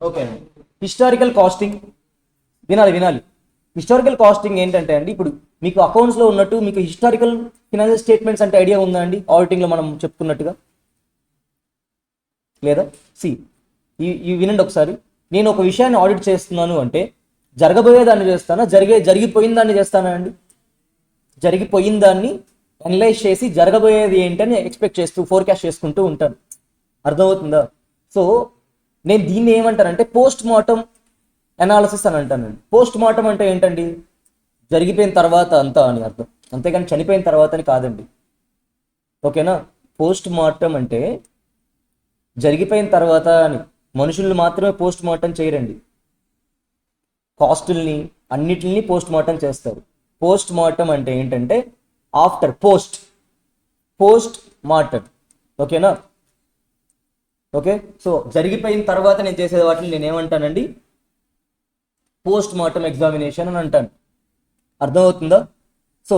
Okay అండి. Historical casting వినాలి. Historical casting ఏంటంటే అండి, ఇప్పుడు మీకు అకౌంట్స్లో ఉన్నట్టు మీకు హిస్టారికల్ ఫినాన్షియల్ స్టేట్మెంట్స్ అంటే ఐడియా ఉందా అండి? ఆడిటింగ్లో మనం చెప్పుకున్నట్టుగా లేదా? ఈ వినండి ఒకసారి. నేను ఒక విషయాన్ని ఆడిట్ చేస్తున్నాను అంటే జరగబోయేదాన్ని చేస్తానా, జరిగిపోయిన దాన్ని చేస్తానా అండి? జరిగిపోయిన దాన్ని అనలైజ్ చేసి జరగబోయేది ఏంటని ఎక్స్పెక్ట్ చేస్తూ ఫోర్కాస్ట్ చేసుకుంటూ ఉంటాను. అర్థమవుతుందా? సో నేను దీన్ని ఏమంటానంటే పోస్ట్ మార్టం అనాలిసిస్ అని అంటానండి. పోస్ట్ మార్టం అంటే ఏంటండి? జరిగిపోయిన తర్వాత అంతా అని అర్థం, అంతేగాని చనిపోయిన తర్వాత అని కాదండి. ఓకేనా? పోస్ట్ మార్టం అంటే జరిగిపోయిన తర్వాత అని. మనుషుల్ని మాత్రమే పోస్ట్ మార్టం చేయరండి, కాస్టుల్ని అన్నిటిని పోస్ట్ మార్టం చేస్తారు. పోస్ట్ మార్టం అంటే ఏంటంటే ఆఫ్టర్ పోస్ట్ మార్టం. ఓకేనా? ఓకే. సో జరిగిపోయిన తర్వాత నేను చేసే వాటిని నేను ఏమంటానండి? పోస్ట్ మార్టం ఎగ్జామినేషన్ అని అంటాను. అర్థమవుతుందా? సో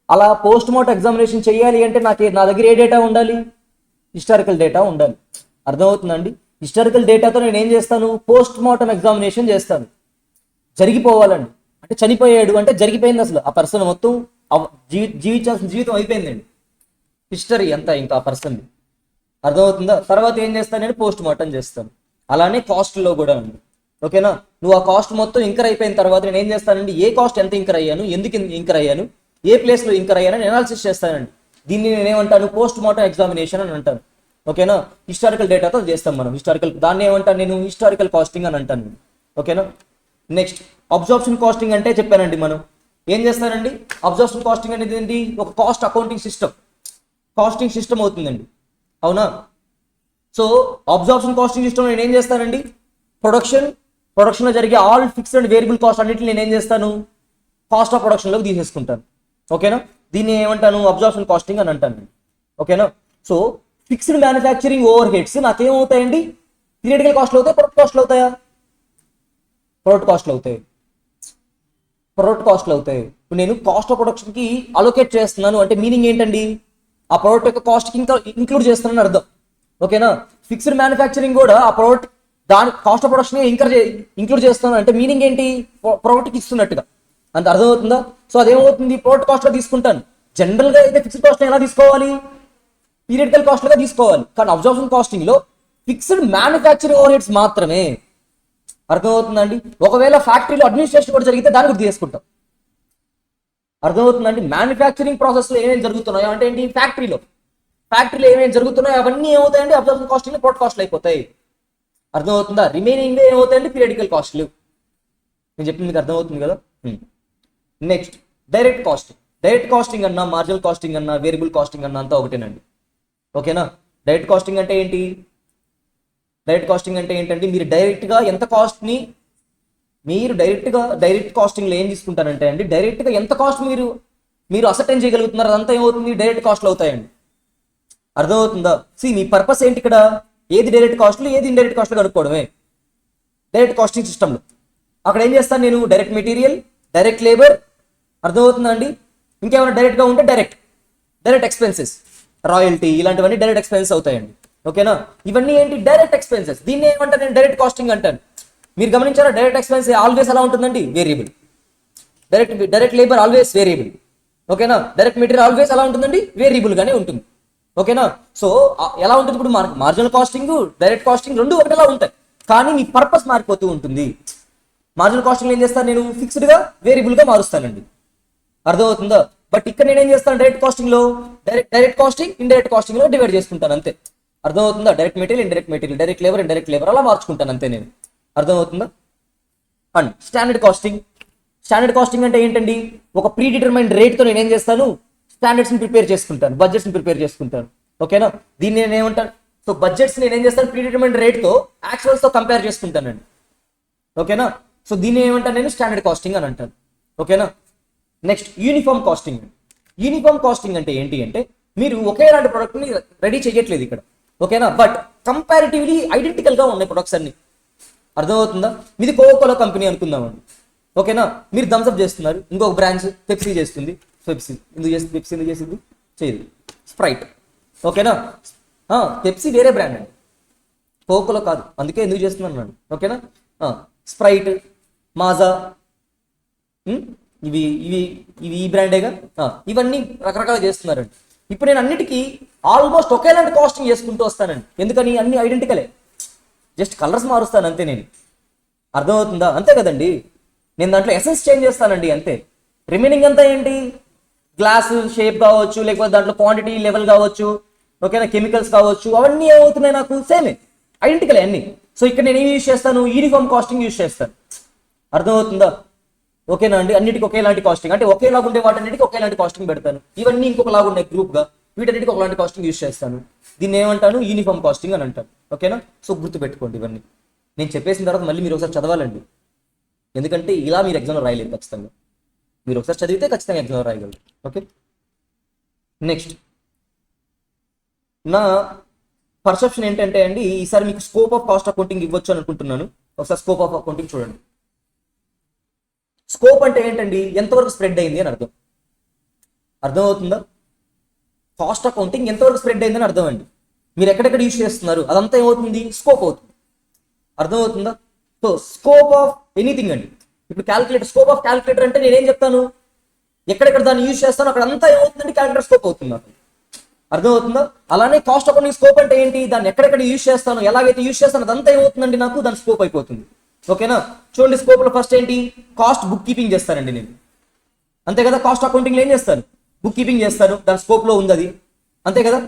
అలా పోస్ట్ మార్టం ఎగ్జామినేషన్ చేయాలి అంటే నా దగ్గర ఏ డేటా ఉండాలి? హిస్టారికల్ డేటా ఉండాలి. అర్థమవుతుందండి? హిస్టారికల్ డేటాతో నేను ఏం చేస్తాను? పోస్ట్ మార్టం ఎగ్జామినేషన్ చేస్తాను. జరిగిపోవాలండి అంటే చనిపోయాడు అంటే జరిగిపోయింది, అసలు ఆ పర్సన్ మొత్తం జీవించాల్సిన జీవితం అయిపోయిందండి, హిస్టరీ అంతా ఇంకా ఆ పర్సన్ది. అర్థమవుతుందా? తర్వాత ఏం చేస్తాను? నేను పోస్ట్ మార్టం చేస్తాను. అలానే కాస్ట్లో కూడా అండి. ఓకేనా? నువ్వు ఆ కాస్ట్ మొత్తం ఇంకర్ అయిపోయిన తర్వాత నేను ఏం చేస్తానండి? ఏ కాస్ట్ ఎంత ఇంకర్ అయ్యాను, ఎందుకు ఇంకర్ అయ్యాను, ఏ ప్లేస్లో ఇంకర్ అయ్యానని అనాలిసిస్ చేస్తానండి. దీన్ని నేనేమంటాను? పోస్ట్ మార్టం ఎగ్జామినేషన్ అని అంటాను. ఓకేనా? హిస్టారికల్ డేటాతో చేస్తాం మనం దాన్ని ఏమంటాను నేను? హిస్టారికల్ కాస్టింగ్ అని అంటాను. ఓకేనా? నెక్స్ట్ అబ్జార్ప్షన్ కాస్టింగ్ అంటే చెప్పానండి. మనం ఏం చేస్తానండి? అబ్జార్ప్షన్ కాస్టింగ్ అనేది ఏంటి? ఒక కాస్ట్ అకౌంటింగ్ కాస్టింగ్ సిస్టమ్ అవుతుందండి. అవునా? సో అబ్జార్ప్షన్ కాస్టింగ్ సిస్టమ్ నేను ఏం చేస్తానండి? ప్రొడక్షన్లో జరిగే all fixed and variable cost అన్నిటిని నేను ఏం చేస్తాను? కాస్ట్ ఆఫ్ ప్రొడక్షన్లోకి తీసేసుకుంటాను. ఓకేనా? దీన్ని ఏమంటాను? అబ్జార్ప్షన్ కాస్టింగ్ అని అంటాను. ఓకేనా? So fixed manufacturing overheads నాకేమవుతాయండి? థియరిటికల్ కాస్ట్లు అవుతాయి, ప్రొడక్ట్ కాస్ట్లు అవుతాయా? ప్రొడక్ట్ కాస్ట్లు అవుతాయి. ఇప్పుడు నేను కాస్ట్ ఆఫ్ ప్రొడక్షన్కి అలొకేట్ చేస్తున్నాను అంటే మీనింగ్ ఏంటండి? ఆ ప్రోడక్ట్ యొక్క కాస్ట్కి ఇంకా ఇంక్లూడ్ చేస్తున్నాను అర్థం. ఓకేనా? ఫిక్స్డ్ మ్యానుఫ్యాక్చరింగ్ కూడా ఆ ప్రోడక్ట్ దాని కాస్ట్ ఆఫ్ ప్రొడక్షన్ ఇంక్లూడ్ చేస్తున్నాను అంటే మీనింగ్ ఏంటి? ప్రోడక్ట్కి ఇస్తున్నట్టుగా. అంత అర్థమవుతుందా? సో అదేమవుతుంది? ప్రోడక్ట్ కాస్ట్లో తీసుకుంటాను. జనరల్గా అయితే ఫిక్స్డ్ కాస్ట్ ఎలా తీసుకోవాలి? పీరియడికల్ కాస్ట్లుగా తీసుకోవాలి. కానీ అబ్జార్ప్షన్ కాస్టింగ్లో ఫిక్స్డ్ మ్యానుఫ్యాక్చరింగ్ ఓవర్ హెడ్స్ మాత్రమే. అర్థమవుతుందండి? ఒకవేళ ఫ్యాక్టరీలో అడ్మినిస్ట్రేషన్ కూడా జరిగితే దాన్ని గుర్తు చేసుకుంటాం. అర్థమవుతుందండి? మ్యానుఫ్యాక్చరింగ్ ప్రాసెస్లో ఏమేమి జరుగుతున్నాయో అంటే ఏంటి? ఫ్యాక్టరీలో ఏమేమి జరుగుతున్నాయో అవన్నీ ఏమవుతాయండి? అబ్జార్ప్షన్ కాస్టింగ్ ప్రొడక్ట్ కాస్ట్లు అయిపోతాయి. అర్థమవుతుందా? రిమైనింగ్ ఏమవుతాయండి? పీరియడికల్ కాస్ట్లు. నేను చెప్పింది మీకు అర్థమవుతుంది కదా? నెక్స్ట్ డైరెక్ట్ కాస్టింగ్ అన్నా, మార్జినల్ కాస్టింగ్ అన్నా, వేరియబుల్ కాస్టింగ్ అన్నా అంతా ఒకటేనండి. ఓకేనా? డైరెక్ట్ కాస్టింగ్ అంటే ఏంటంటే మీరు డైరెక్ట్గా ఎంత కాస్ట్ని డైరెక్ట్ కాస్టింగ్లో ఏం తీసుకుంటారంటే అండి, డైరెక్ట్గా ఎంత కాస్ట్ మీరు అసర్టైన్ చేయగలుగుతున్నారు అదంతా ఏమవుతుంది? డైరెక్ట్ కాస్ట్లు అవుతాయండి. అర్థమవుతుందా? మీ పర్పస్ ఏంటి ఇక్కడ? ఏది డైరెక్ట్ కాస్ట్లు, ఏది ఇండైరెక్ట్ కాస్ట్లు కనుక్కోవడమే డైరెక్ట్ కాస్టింగ్ సిస్టంలో. అక్కడ ఏం చేస్తాను నేను? Direct material, direct labour. అర్థమవుతుందా అండి? ఇంకేమైనా డైరెక్ట్గా ఉంటే డైరెక్ట్ ఎక్స్పెన్సెస్, రాయల్టీ, ఇలాంటివన్నీ డైరెక్ట్ ఎక్స్పెన్సెస్ అవుతాయండి. ఓకేనా? ఇవన్నీ ఏంటి? Direct expenses. దీన్ని ఏమంటారు? నేను డైరెక్ట్ కాస్టింగ్ అంటాను. మీరు గమనించారా? డైరెక్ట్ ఎక్స్పెన్స్ ఆల్వేస్ ఎలా ఉంటుందండి? Variable. Direct labour always variable. ఓకేనా? డైరెక్ట్ మెటీరియల్ ఆల్వేస్ ఎలా ఉంటుందండి? వేరియబుల్ గానే ఉంటుంది. ఓకేనా? సో ఎలా ఉంటుంది? ఇప్పుడు మార్జినల్ కాస్టింగ్, డైరెక్ట్ కాస్టింగ్ రెండు ఒకటిలా ఉంటాయి, కానీ మీ పర్పస్ మారిపోతూ ఉంటుంది. మార్జినల్ కాస్టింగ్ ఏం చేస్తాను? నేను ఫిక్స్డ్ గా వేరియబుల్ గా మారుస్తానండి. అర్థమవుతుందా? బట్ ఇక్కడ నేనేం చేస్తాను? డైరెక్ట్ కాస్టింగ్ లో డైరెక్ట్ కాస్టింగ్, ఇండైరెక్ట్ కాస్టింగ్ లో డివైడ్ చేసుకుంటాను అంతే. అర్థమవుతుందా? Direct material, indirect material, direct labour అలా మార్చుకుంటాను అంతే నేను. అర్థమవుతుందా? అండ్ స్టాండర్డ్ కాస్టింగ్ అంటే ఏంటండి? ఒక ప్రీ డిటర్మైన్డ్ రేట్తో నేను ఏం చేస్తాను? స్టాండర్డ్స్ని ప్రిపేర్ చేసుకుంటాను, బడ్జెట్స్ని ప్రిపేర్ చేసుకుంటాను. ఓకేనా? దీన్ని నేను ఏమంటాను? సో బడ్జెట్స్ నేను ఏం చేస్తాను? ప్రీ డిటర్మైన్డ్ రేట్తో యాక్చువల్స్తో కంపేర్ చేసుకుంటానండి. ఓకేనా? సో దీన్ని ఏమంటాను? నేను స్టాండర్డ్ కాస్టింగ్ అని అంటాను. ఓకేనా? నెక్స్ట్ యూనిఫామ్ కాస్టింగ్ అంటే ఏంటి అంటే మీరు ఒకేలాంటి ప్రొడక్ట్ని రెడీ చేయట్లేదు ఇక్కడ. ఓకేనా? బట్ కంపారిటివ్లీ ఐడెంటికల్గా ఉన్నాయి ప్రొడక్ట్స్ అన్ని. అర్థమవుతుందా? మీది కోకోకోలా కంపెనీ అనుకుందామండి. ఓకేనా? మీరు థమ్స్అప్ చేస్తున్నారు, ఇంకొక బ్రాంచ్ పెప్సీ చేస్తుంది. పెప్సీ ఎందుకు చేసింది? చేయదు. స్ప్రైట్. ఓకేనా? పెప్సీ వేరే బ్రాండ్ అండి, కోకోలో కాదు, అందుకే ఎందుకు చేస్తున్నాను. ఓకేనా. స్ప్రైట్, మాజా, ఇవి ఇవి ఇవి ఈ బ్రాండేగా. ఇవన్నీ రకరకాలు చేస్తున్నారండి. ఇప్పుడు నేను అన్నిటికీ ఆల్మోస్ట్ ఒకేలాంటి కాస్టింగ్ చేసుకుంటూ వస్తానండి. ఎందుకని అన్ని ఐడెంటికలే, జస్ట్ కలర్స్ మారుస్తాను అంతే. నేను అర్థమవుతుందా? అంతే కదండి. నేను దాంట్లో ఎసెన్స్ చేంజ్ చేస్తానండి అంతే. రిమైనింగ్ అంతా ఏంటి, గ్లాస్ షేప్ కావచ్చు, లేకపోతే దాంట్లో క్వాంటిటీ లెవెల్ కావచ్చు, ఓకేనా, కెమికల్స్ కావచ్చు, అవన్నీ ఏమవుతున్నాయి నాకు సేమే, ఐడెంటికలే అన్ని. సో ఇక్కడ నేను ఏం యూజ్ చేస్తాను, యూనిఫామ్ కాస్టింగ్ యూజ్ చేస్తాను. అర్థమవుతుందా? ఓకేనా అండి. అన్నిటికీ ఒకేలాంటి కాస్టింగ్, అంటే ఒకేలాగా ఉండే వాటన్నిటికీ ఒకేలాంటి కాస్టింగ్ పెడతాను. ఇవన్నీ ఇంకొకలాగా ఉన్నాయి గ్రూప్గా, వీటన్నిటికీ ఒకలాంటి కాస్టింగ్ యూజ్ చేస్తాను. దీన్ని ఏమంటాను, యూనిఫామ్ కాస్టింగ్ అని అంటాను. ఓకేనా. సో గుర్తుపెట్టుకోండి ఇవన్నీ. నేను చెప్పేసిన తర్వాత మళ్ళీ మీరు ఒకసారి చదవాలండి, ఎందుకంటే ఇలా మీరు ఎగ్జామ్లో రాయలేదు ఖచ్చితంగా. మీరు ఒకసారి చదివితే ఖచ్చితంగా ఎగ్జామ్లో రాయగలరు. ఓకే. నెక్స్ట్ నా పర్సెప్షన్ ఏంటంటే అండి, ఈసారి మీకు స్కోప్ ఆఫ్ కాస్ట్ అకౌంటింగ్ ఇవ్వచ్చు అని అనుకుంటున్నాను. ఒకసారి స్కోప్ ఆఫ్ అకౌంటింగ్ చూడండి. స్కోప్ అంటే ఏంటండి, ఎంతవరకు స్ప్రెడ్ అయింది అని అర్థం. అర్థమవుతుందా? కాస్ట్ అకౌంటింగ్ ఎంతవరకు స్ప్రెడ్ అయిందని అర్థం అండి. మీరు ఎక్కడెక్కడ యూజ్ చేస్తున్నారు అదంతా ఏమవుతుంది, స్కోప్ అవుతుంది. అర్థమవుతుందా? సో స్కోప్ ఆఫ్ ఎనీథింగ్ అండి. ఇప్పుడు క్యాలిక్యులేటర్, స్కోప్ ఆఫ్ క్యాలిక్యులేటర్ అంటే నేనేం చెప్తాను, ఎక్కడెక్కడ దాన్ని యూజ్ చేస్తాను అక్కడ అంతా ఏమవుతుందండి, క్యాలిక్యులేటర్ స్కోప్ అవుతుంది నాకు. అర్థమవుతుందా? అలానే కాస్ట్ అకౌంటింగ్ స్కోప్ అంటే ఏంటి, దాన్ని ఎక్కడెక్కడ యూజ్ చేస్తాను, ఎలాగైతే యూజ్ చేస్తాను అదంతా ఏమవుతుందండి నాకు, దాని స్కోప్ అయిపోతుంది. ఓకేనా. చూడండి, స్కోప్ లో ఫస్ట్ ఏంటి, కాస్ట్ బుక్ కీపింగ్ చేస్తానండి నేను, అంతే కదా. కాస్ట్ అకౌంటింగ్ లో ఏం చేస్తాను, బుక్ కీపింగ్ చేస్తాను, దాని స్కోప్ లో ఉంది అది, అంతే కదా.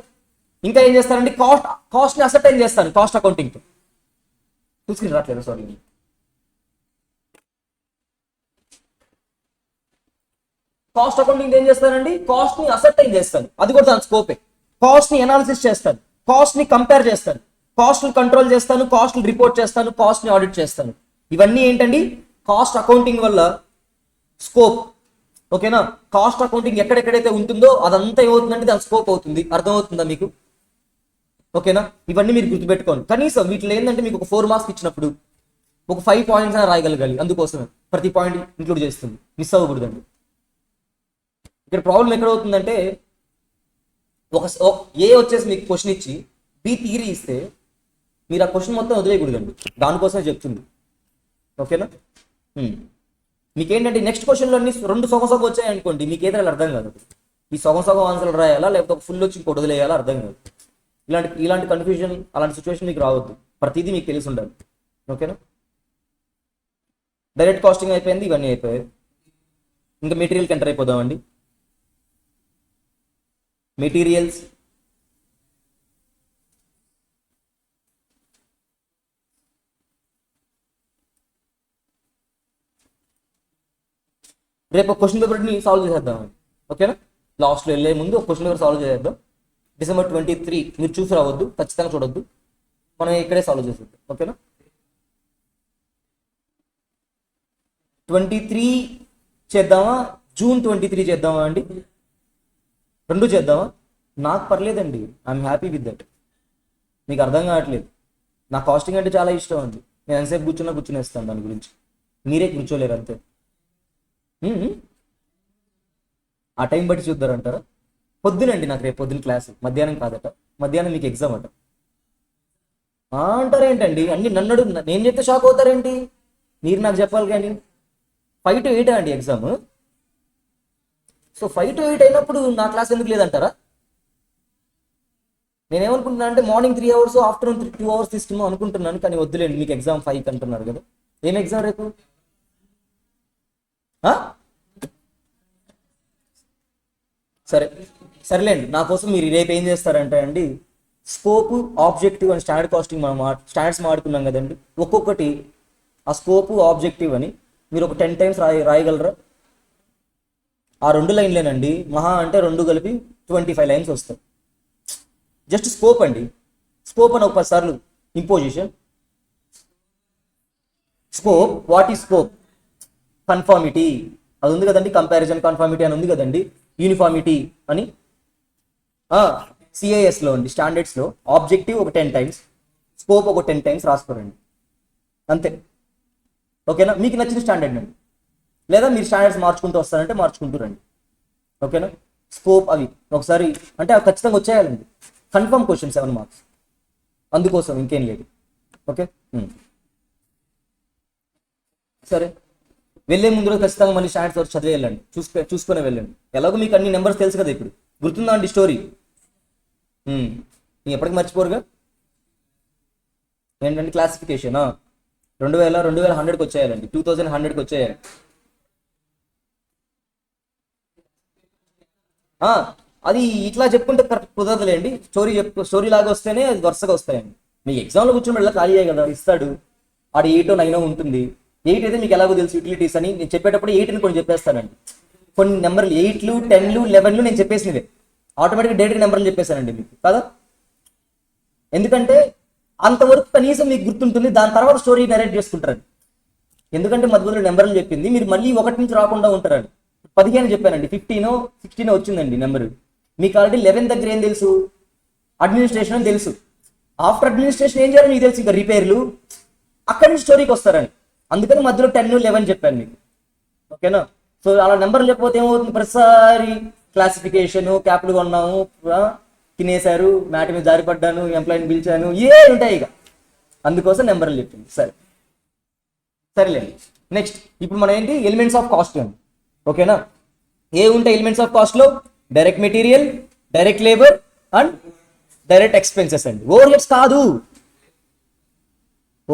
ఇంకా ఏం చేస్తానండి, కాస్ట్ ని అసర్టైన్ చేస్తాను కాస్ట్ అకౌంటింగ్ తో. చూసుకుని రావట్లేదు, సారీ. కాస్ట్ అకౌంటింగ్ ఏం చేస్తానండి, కాస్ట్ ని అసర్టైన్ చేస్తాను, అది కూడా దాని స్కోపే. కాస్ట్ ని అనాలిసిస్ చేస్తాను, కాస్ట్ ని కంపేర్ చేస్తాను, కాస్ట్ ని కంట్రోల్ చేస్తాను, కాస్ట్ ని రిపోర్ట్ చేస్తాను, కాస్ట్ ని ఆడిట్ చేస్తాను. ఇవన్నీ ఏంటండి, కాస్ట్ అకౌంటింగ్ వల్ల స్కోప్. ఓకేనా. కాస్ట్ అకౌంటింగ్ ఎక్కడెక్కడైతే ఉంటుందో అదంతా ఏమవుతుందంటే దాని స్కోప్ అవుతుంది. అర్థమవుతుందా మీకు? ఓకేనా. ఇవన్నీ మీరు గుర్తుపెట్టుకోండి. కనీసం వీటిలో ఏంటంటే మీకు ఒక 4 మార్క్స్ ఇచ్చినప్పుడు ఒక 5 పాయింట్స్ అయినా రాయగలగాలి. అందుకోసమే ప్రతి పాయింట్ ఇంక్లూడ్ చేస్తుంది, మిస్ అవ్వకూడదండి. ఇక్కడ ప్రాబ్లం ఎక్కడ అవుతుందంటే, ఏ వచ్చేసి మీకు క్వశ్చన్ ఇచ్చి బి థియరీ ఇస్తే మీరు ఆ క్వశ్చన్ మొత్తం వదిలేయకూడదండి, దానికోసమే చెప్తుంది. ఓకేనా. మీకేంటంటే నెక్స్ట్ క్వశ్చన్లో అన్ని 2 సగం సగం వచ్చాయనుకోండి, మీకు ఏదైనా అర్థం కాదు. ఈ సగం సగం ఆన్సర్లు రాయాలా, లేకపోతే ఫుల్ వచ్చి ఇంకోటి వదిలేయాలా అర్థం కాదు. ఇలాంటి కన్ఫ్యూజన్, అలాంటి సిచ్యువేషన్ మీకు రావద్దు. ప్రతిదీ మీకు తెలిసి ఉండాలి. ఓకేనా. డైరెక్ట్ కాస్టింగ్ అయిపోయింది, ఇవన్నీ అయిపోయాయి. ఇంకా మెటీరియల్కి ఎంటర్ అయిపోదామండి. మెటీరియల్స్, రేపు ఒక క్వశ్చన్ పేపర్ని సాల్వ్ చేసేద్దాం. ఓకేనా. లాస్ట్లో వెళ్ళే ముందు ఒక క్వశ్చన్ పేపర్ సాల్వ్ చేసేద్దాం. December 23 మీరు చూసి రావద్దు, ఖచ్చితంగా చూడొద్దు, మనం ఇక్కడే సాల్వ్ చేసేద్దాం. ఓకేనా. 23 చేద్దామా, June 23 చేద్దామా అండి, 2 చేద్దామా? నాకు పర్లేదండి, ఐఎమ్ హ్యాపీ విత్ దట్. మీకు అర్థం కావట్లేదు, నా కాస్టింగ్ అంటే చాలా ఇష్టం అండి. నేను ఎంతసేపు కూర్చునేస్తాను దాని గురించి, మీరే కూర్చోలేరు అంతే. ఆ టైం బట్టి చూద్దారంటారా? పొద్దునండి, నాకు రేపు పొద్దున క్లాస్, మధ్యాహ్నం కాదట, మధ్యాహ్నం మీకు ఎగ్జామ్ అట. అంటారేంటండి అన్ని నన్ను అడుగు, నేను చెప్తే షాక్ అవుతారేంటి, మీరు నాకు చెప్పాలి కానీ. 5 to 8 అండి ఎగ్జామ్. సో 5 to 8 అయినప్పుడు నా క్లాస్ ఎందుకు లేదంటారా? నేనేమనుకుంటున్నా అంటే మార్నింగ్ 3 hours, ఆఫ్టర్నూన్ 2 hours తీసుకున్నాం అనుకుంటున్నాను, కానీ వద్దులేండి, మీకు ఎగ్జామ్ 5 అంటున్నారు కదా. ఏం ఎగ్జామ్ రేపు? సరేలేండి, నా కోసం మీరు రేపు ఏం చేస్తారంటే అండి, స్కోప్, ఆబ్జెక్టివ్ అని స్టాండర్డ్ కాస్టింగ్ మనం స్టాండర్డ్స్ మాడుకున్నాం కదండి, ఒక్కొక్కటి ఆ స్కోప్, ఆబ్జెక్టివ్ అని మీరు ఒక 10 times రాయగలరా? ఆ 2 లైన్లేనండి, మహా అంటే 2 కలిపి 25 lines వస్తాయి. జస్ట్ స్కోప్ అండి, స్కోప్ అని ఒక 10 సార్లు. Imposition, scope, what is scope? Conformity అది ఉంది కదండి, కంపారిజన్ కన్ఫార్మిటీ అని ఉంది కదండి, యూనిఫార్మిటీ అని సిఐఎస్లో అండి, స్టాండర్డ్స్లో. ఆబ్జెక్టివ్ ఒక 10 times, స్కోప్ ఒక 10 times రాసుకోరండి అంతే. ఓకేనా. మీకు నచ్చిన స్టాండర్డ్ అండి, లేదా మీరు స్టాండర్డ్స్ మార్చుకుంటూ వస్తారంటే మార్చుకుంటూ రండి. ఓకేనా. స్కోప్ అవి ఒకసారి అంటే అవి ఖచ్చితంగా వచ్చేయాలండి, కన్ఫర్మ్ క్వశ్చన్ 7 marks, అందుకోసం ఇంకేం లేదు. ఓకే. సరే, వెళ్ళే ముందు రోజు ఖచ్చితంగా మళ్ళీ స్టాండ్స్ వరకు చదివి వెళ్ళండి, చూసుకొని వెళ్ళండి. ఎలాగో మీకు అన్ని నెంబర్స్ తెలుసు కదా ఇప్పుడు, గుర్తుందా అండి స్టోరీ? మీకు ఎప్పటికీ మర్చిపోరుగా. ఏంటంటే క్లాసిఫికేషన్ 2100కి వచ్చేయాలండి, 2100కి వచ్చేయాలి. అది ఇట్లా చెప్పుకుంటే కరెక్ట్ కుదరదులేండి. స్టోరీ లాగా వస్తేనే అది వరుసగా వస్తాయండి. మీకు ఎగ్జామ్లో కూర్చొని వెళ్ళా ఖాళీ కదా ఇస్తాడు, ఆడు 8 9 ఉంటుంది. 8 అయితే మీకు ఎలాగో తెలుసు యూటిలిటీస్ అని, నేను చెప్పేటప్పుడు 8 కొన్ని చెప్పేస్తానండి. కొన్ని నెంబర్లు 8లు 10లు 11లు నేను చెప్పేసినవే, ఆటోమేటిక్గా డైరెక్ట్ నెంబర్లు చెప్పేశానండి మీకు కదా. ఎందుకంటే అంతవరకు కనీసం మీకు గుర్తుంటుంది, దాని తర్వాత స్టోరీ నరేట్ చేసుకుంటారండి. ఎందుకంటే మధ్యలో నెంబర్లు చెప్పింది మీరు మళ్ళీ 1 నుంచి రాకుండా ఉంటారండి. 15 చెప్పానండి, 15 16 వచ్చిందండి నెంబరు. మీకు ఆల్రెడీ 11 దగ్గర ఏం తెలుసు, అడ్మినిస్ట్రేషన్ అని తెలుసు. ఆఫ్టర్ అడ్మినిస్ట్రేషన్ ఏం చేయాలి మీకు తెలుసు, ఇంకా రిపేర్లు, అక్కడి నుంచి స్టోరీకి వస్తారండి. అందుకని మధ్యలో 10 11 చెప్పాను మీకు. ఓకేనా. సో అలా నెంబర్లు చెప్పకపోతే ఏమవుతుంది, ప్రతిసారి క్లాసిఫికేషన్, క్యాప్లు కొన్నాము, తినేశారు, మ్యాట్ మీద జారిపడ్డాను, ఎంప్లాయీని పిలిచాను, ఉంటాయి ఇక. అందుకోసం నెంబర్లు చెప్పింది. సరేలేండి. నెక్స్ట్ ఇప్పుడు మనం ఏంటి, ఎలిమెంట్స్ ఆఫ్ కాస్ట్ అండి. ఓకేనా. ఉంటాయి ఎలిమెంట్స్ ఆఫ్ కాస్ట్ లో? Direct material, direct labour and direct expenses అండి. ఓవర్ హెడ్స్ కాదు,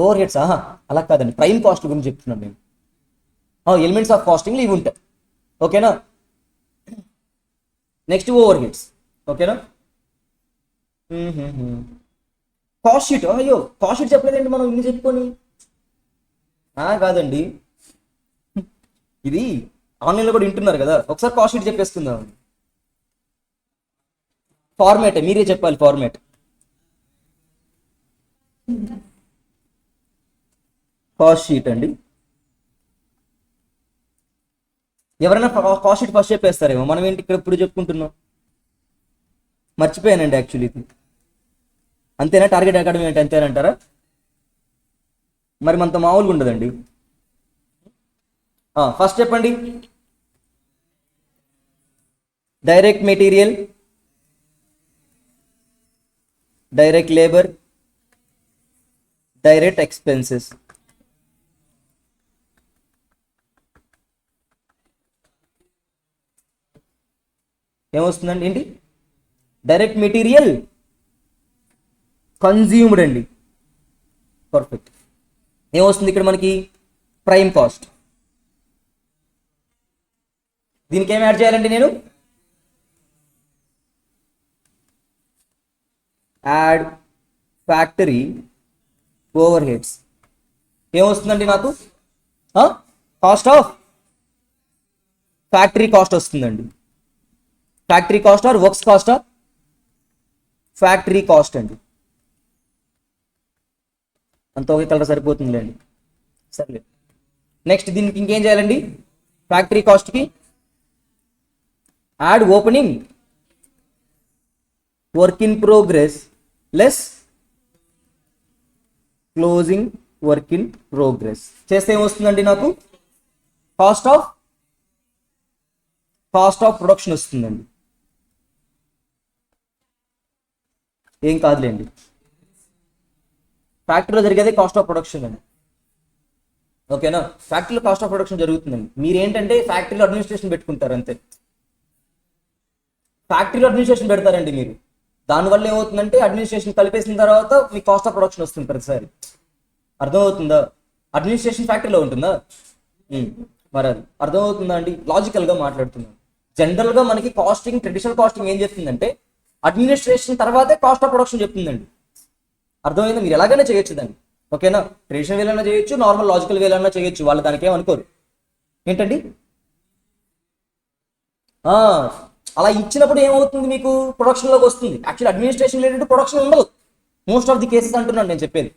ఓవర్ హెడ్స్ అలా కాదండి, ప్రైమ్ కాస్ట్ గురించి చెప్తున్నాను నేను. ఎలిమెంట్స్ ఆఫ్ కాస్టింగ్ ఇవి ఉంటాయి. ఓకేనా. Next over heads. ఓకేనా. కాస్ట్ షీట్, అయ్యో కాస్ట్ షీట్ చెప్పలేదండి మనం ఇన్ని చెప్పుకొని. కాదండి, ఇది ఆన్లైన్లో కూడా వింటున్నారు కదా, ఒకసారి కాస్ట్ షీట్ చెప్పేసుకుందాం. ఫార్మేట్ మీరే చెప్పాలి, ఫార్మేట్. కాస్ట్ షీట్ అండి, ఎవరైనా కాస్ట్ షీట్ ఫస్ట్ చెప్పేస్తారేమో, మనం ఏంటి ఇక్కడ ఇప్పుడు చెప్పుకుంటున్నాం. మర్చిపోయానండి యాక్చువల్లీ ఇది. అంతేనా, టార్గెట్ అకాడమీ అంటే అంతేనంటారా? మరి మనతో మామూలుగా ఉండదండి. ఫస్ట్ చెప్పండి. Direct material, direct labour, direct expenses. ఏమొస్తుందండి, ఏంటి? డైరెక్ట్ మెటీరియల్ కన్జ్యూమ్డ్ అండి. పర్ఫెక్ట్. ఏమొస్తుంది ఇక్కడ మనకి? Prime cost. దీనికి ఏం యాడ్ చేయాలండి నేను? Add factory overheads. ఏమొస్తుందండి నాకు? కాస్ట్ ఆఫ్ ఫ్యాక్టరీ కాస్ట్ వస్తుందండి. Factory cost or works cost? Factory cost అండి. అంత ఒకే కలర్ సరిపోతుందిలేండి. సర్లే. నెక్స్ట్ దీనికి ఇంకేం చేయాలండి? ఫ్యాక్టరీ కాస్ట్కి add opening work in progress less closing work in progress చేస్తే ఏమొస్తుందండి నాకు? కాస్ట్ ఆఫ్ ప్రొడక్షన్ వస్తుందండి. ఏం కాదులేండి, ఫ్యాక్టరీలో జరిగేది కాస్ట్ ఆఫ్ ప్రొడక్షన్ అండి. ఓకేనా. ఫ్యాక్టరీలో కాస్ట్ ఆఫ్ ప్రొడక్షన్ జరుగుతుందండి. మీరు ఏంటంటే ఫ్యాక్టరీలో అడ్మినిస్ట్రేషన్ పెట్టుకుంటారు అంతే. ఫ్యాక్టరీలో అడ్మినిస్ట్రేషన్ పెడతారండి మీరు. దానివల్ల ఏమవుతుందంటే అడ్మినిస్ట్రేషన్ కలిపేసిన తర్వాత మీకు కాస్ట్ ఆఫ్ ప్రొడక్షన్ వస్తుంది ప్రతిసారి. అర్థమవుతుందా? అడ్మినిస్ట్రేషన్ ఫ్యాక్టరీలో ఉంటుందా? మరి అది అర్థమవుతుందా అండి? లాజికల్గా మాట్లాడుతున్నాను. జనరల్గా మనకి కాస్టింగ్, ట్రెడిషనల్ కాస్టింగ్ ఏం చెప్తుందంటే అడ్మినిస్ట్రేషన్ తర్వాతే కాస్ట్ ఆఫ్ ప్రొడక్షన్ చెప్తుందండి. అర్థమైందా? మీరు ఎలాగైనా చేయొచ్చు దాన్ని. ఓకేనా. ట్రెడిషనల్ వేలైనా చేయొచ్చు, నార్మల్ లాజికల్ వేలైనా చేయొచ్చు, వాళ్ళు దానికి ఏమనుకోరు. ఏంటండి అలా ఇచ్చినప్పుడు ఏమవుతుంది, మీకు ప్రొడక్షన్లోకి వస్తుంది. యాక్చువల్లీ అడ్మినిస్ట్రేషన్ రిలేటెడ్ ప్రొడక్షన్ ఉండదు మోస్ట్ ఆఫ్ ది కేసెస్ అంటున్నాను నేను చెప్పేది.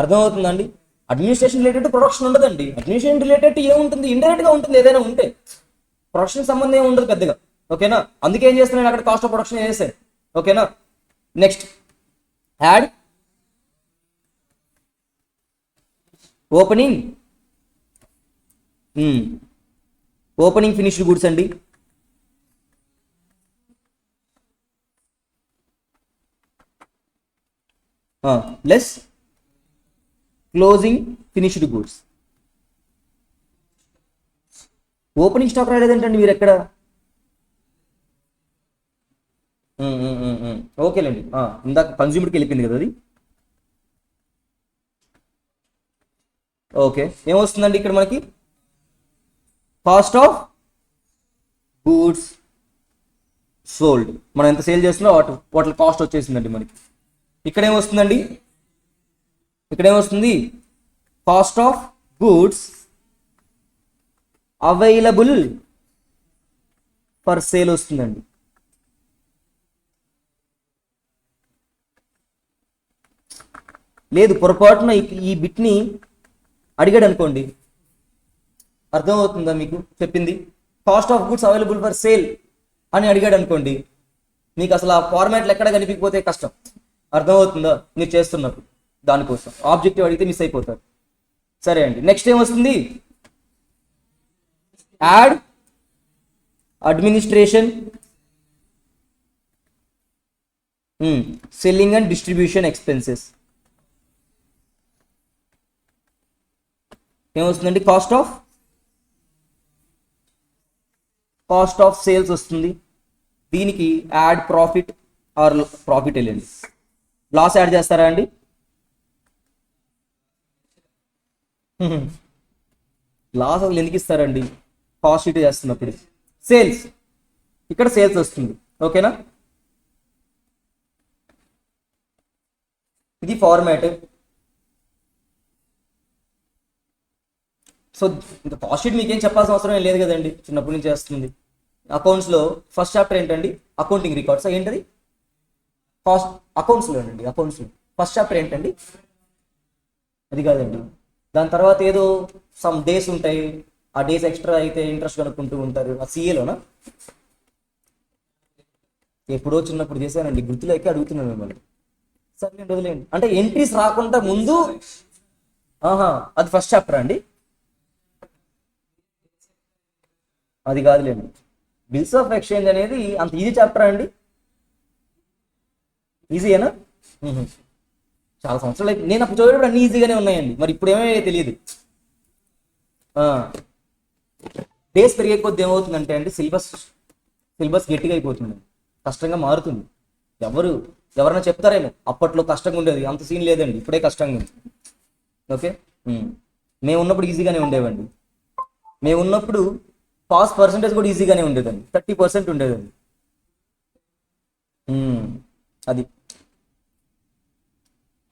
అర్థమవుతుందండి? అడ్మినిస్ట్రేషన్ రిలేటెడ్ ప్రొడక్షన్ ఉండదండి. అడ్మినిస్ట్రేషన్ రిలేటెడ్ ఏముంటుంది, ఇండైరెక్ట్ గా ఉంటుంది. ఏదైనా ఉంటే ప్రొడక్షన్ సంబంధం ఏమి ఉండదు పెద్దగా. ఓకేనా. అందుకే ఏం చేస్తున్నాను అక్కడ కాస్ట్ ఆఫ్ ప్రొడక్షన్ చేశాను. ఓకేనా. Next add opening finished goods అండి. Less closing finished goods. Opening stock రాలేదేంటండి మీరు ఎక్కడ? ఓకేలేండి, ఇందాక కన్జ్యూమర్కి వెళ్ళిపోయింది కదా అది. ఓకే, ఏమొస్తుందండి ఇక్కడ మనకి? Cost of goods sold. మనం ఎంత సేల్ చేస్తున్నా వాటి కాస్ట్ వచ్చేసిందండి మనకి. ఇక్కడ ఏమొస్తుందండి? ఇక్కడ ఏమొస్తుంది? Cost of goods available for sale వస్తుందండి. లేదు, పొరపాటున ఈ బిట్ని అడిగాడు అనుకోండి, అర్థమవుతుందా మీకు చెప్పింది? Cost of goods available for sale అని అడిగాడు అనుకోండి, మీకు అసలు ఆ ఫార్మాట్లు ఎక్కడ కనిపించకపోతే కష్టం. అర్థమవుతుందా మీరు చేస్తున్నప్పుడు? దానికోసం ఆబ్జెక్టివ్ అడిగితే మిస్ అయిపోతారు. సరే అండి, నెక్స్ట్ ఏమొస్తుంది? Add administration, selling and distribution expenses. ఏమొస్తుందండి? కాస్ట్ ఆఫ్ సేల్స్ వస్తుంది. దీనికి యాడ్ ప్రాఫిట్ ఆర్ ప్రాఫిట్ వెళ్ళండి. లాస్ యాడ్ చేస్తారా అండి? లాస్ అసలు ఎందుకు ఇస్తారండి? కాస్ట్ షీట్ చేస్తున్నప్పుడు సేల్స్, ఇక్కడ సేల్స్ వస్తుంది. ఓకేనా? ఇది ఫార్మాట్. సో ఇంకా కాస్ట్ షీట్ మీకేం చెప్పాల్సిన అవసరం ఏం లేదు కదండి, చిన్నప్పటి నుంచి చేస్తుంది. అకౌంట్స్లో ఫస్ట్ చాప్టర్ ఏంటండి? Accounting records. ఏంటది? కాస్ట్ అకౌంట్స్లో అండి. అకౌంట్స్లో ఫస్ట్ చాప్టర్ ఏంటండి? అది కాదండి. దాని తర్వాత ఏదో సమ్ డేస్ ఉంటాయి, ఆ డేస్ ఎక్స్ట్రా అయితే ఇంట్రెస్ట్ కనుక్కుంటూ ఉంటారు. ఆ సిఏలోనా? ఎప్పుడో చిన్నప్పుడు చేశానండి, గుర్తులేక అడుగుతున్నాను మిమ్మల్ని. సరే వదిలేండి. అంటే ఎంట్రీస్ రాకుండా ముందు, అది ఫస్ట్ చాప్టర్ అండి. అది కాదులేండి. బిల్స్ ఆఫ్ ఎక్స్చేంజ్ అనేది అంత ఈజీ చాప్టర్ అండి? ఈజీయేనా? చాలా సంవత్సరాలు అయితే నేను అప్పుడు చదివేటప్పుడు అన్ని ఈజీగానే ఉన్నాయండి. మరి ఇప్పుడు ఏమో తెలియదు. డేస్ పెరిగే కొద్ది ఏమవుతుందంటే అండి, సిలబస్ గట్టిగా అయిపోతుంది, కష్టంగా మారుతుంది. ఎవరైనా చెప్తారేమో అప్పట్లో కష్టంగా ఉండేది, అంత సీన్ లేదండి, ఇప్పుడే కష్టంగా ఉంది. ఓకే, మేము ఉన్నప్పుడు ఈజీగానే ఉండేవండి. మేము ఉన్నప్పుడు పాస్ పర్సంటేజ్ కూడా ఈజీగానే ఉండేదండి, 30% ఉండేదండి. అది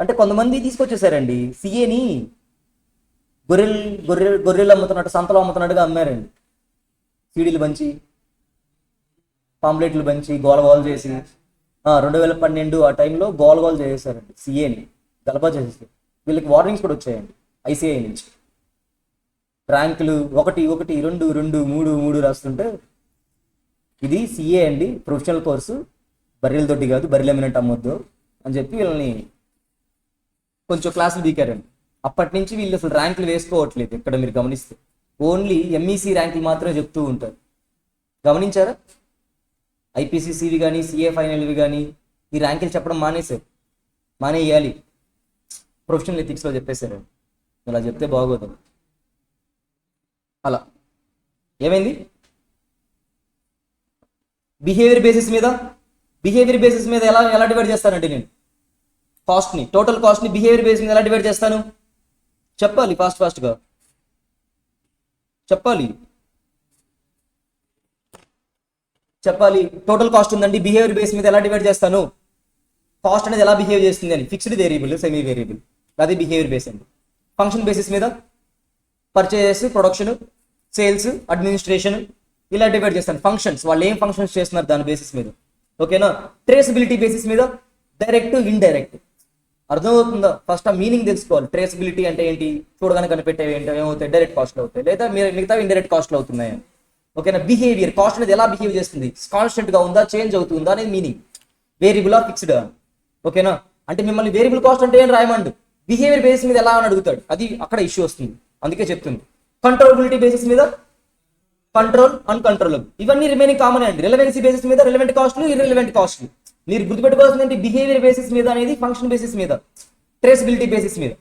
అంటే కొంతమంది తీసుకొచ్చేసారండి సిఏని, గొర్రెలు అమ్ముతున్నట్టు, సంతలో అమ్ముతున్నట్టుగా అమ్మారండి. సీడీలు పంచి, పాంప్లెట్లు పంచి, గోల చేసి 2012 ఆ టైంలో గోల చేసేసారండి సిఏని, గలబా చేసేసారు. వీళ్ళకి వార్నింగ్స్ కూడా వచ్చాయండి ఐసిఐ నుంచి. ర్యాంకులు 1 1 2 2 3 3 రాస్తుంటే, ఇది సిఏ అండి, ప్రొఫెషనల్ కోర్సు, బర్రెల దొడ్డి కాదు, బర్రెలు అమ్మినట్టు అమ్మొద్దు అని చెప్పి వీళ్ళని కొంచెం క్లాసులు దిగారండి. అప్పటి నుంచి వీళ్ళు అసలు ర్యాంకులు వేసుకోవట్లేదు. ఇక్కడ మీరు గమనిస్తే ఓన్లీ ఎంఈసి ర్యాంకులు మాత్రమే చెప్తూ ఉంటారు. గమనించారా? ఐపీసీసీవి కానీ, సిఏ ఫైనల్వి కానీ ఈ ర్యాంకులు చెప్పడం మానేయాలి. ప్రొఫెషనల్ ఎథిక్స్లో చెప్పేశారండి. ఇలా చెప్తే బాగోదు. అలా ఏమైంది? బిహేవియర్ బేసిస్ మీద ఎలా డివైడ్ చేస్తానంటే, నేను కాస్ట్ని, టోటల్ కాస్ట్ని బిహేవియర్ బేస్ మీద ఎలా డివైడ్ చేస్తాను చెప్పాలి. ఫాస్ట్గా చెప్పాలి. టోటల్ కాస్ట్ ఉందండి, బిహేవియర్ బేస్ మీద ఎలా డివైడ్ చేస్తాను? కాస్ట్ అనేది ఎలా బిహేవ్ చేస్తుంది అని, ఫిక్స్డ్ వేరియబుల్, సెమీ వేరియబుల్, అది బిహేవియర్ బేస్ అండి. ఫంక్షన్ బేసిస్ మీద పర్చేస్, ప్రొడక్షన్, సేల్స్, అడ్మినిస్ట్రేషన్, ఇలా డివైడ్ చేస్తాను. ఫంక్షన్స్, వాళ్ళు ఏం ఫంక్షన్స్ చేస్తున్నారు దాని బేసిస్ మీద. ఓకేనా? ట్రేసబిలిటీ బేసిస్ మీద డైరెక్ట్, ఇండైరెక్ట్. అర్థమవుతుందా? ఫస్ట్ ఆ మీనింగ్ తెలుసుకోవాలి. ట్రేసబిలిటీ అంటే ఏంటి? చూడగానే కనిపెట్టేవి ఏంటో ఏమవుతాయి? డైరెక్ట్ కాస్ట్లు అవుతాయి, లేదా మిగతా ఇండైరెక్ట్ కాస్ట్లు అవుతున్నాయి. ఓకేనా? బిహేవియర్, కాస్ట్ అనేది ఎలా బిహేవ్ చేస్తుంది, కాన్స్టెంట్ గా ఉందా, చేంజ్ అవుతుందా అనేది మీనింగ్. Variable fixed. ఓకేనా? అంటే మిమ్మల్ని వేరియబుల్ కాస్ట్ అంటే ఏం రాయమండు, బిహేవియర్ బేసిస్ మీద ఎలా అని అడుగుతాడు, అది అక్కడ ఇష్యూ వస్తుంది. అందుకే చెప్తుంది. కంట్రోలబిలిటీ బేసిస్ మీద కంట్రోల్, అన్కంట్రోలబుల్, ఇవన్నీ రిమైనింగ్ కామన్ అండి. రిలవెన్సీ బేసిస్ మీద రిలవెంట్ కాస్ట్లు, ఇర్రిలవెంట్ కాస్ట్లు. మీరు గుర్తుపెట్టుకోవాల్సింది ఏంటి? బిహేవియర్ బేసిస్ మీద అనేది ఫంక్షన్ బేసిస్ మీద, ట్రేసబిలిటీ బేసిస్ మీద.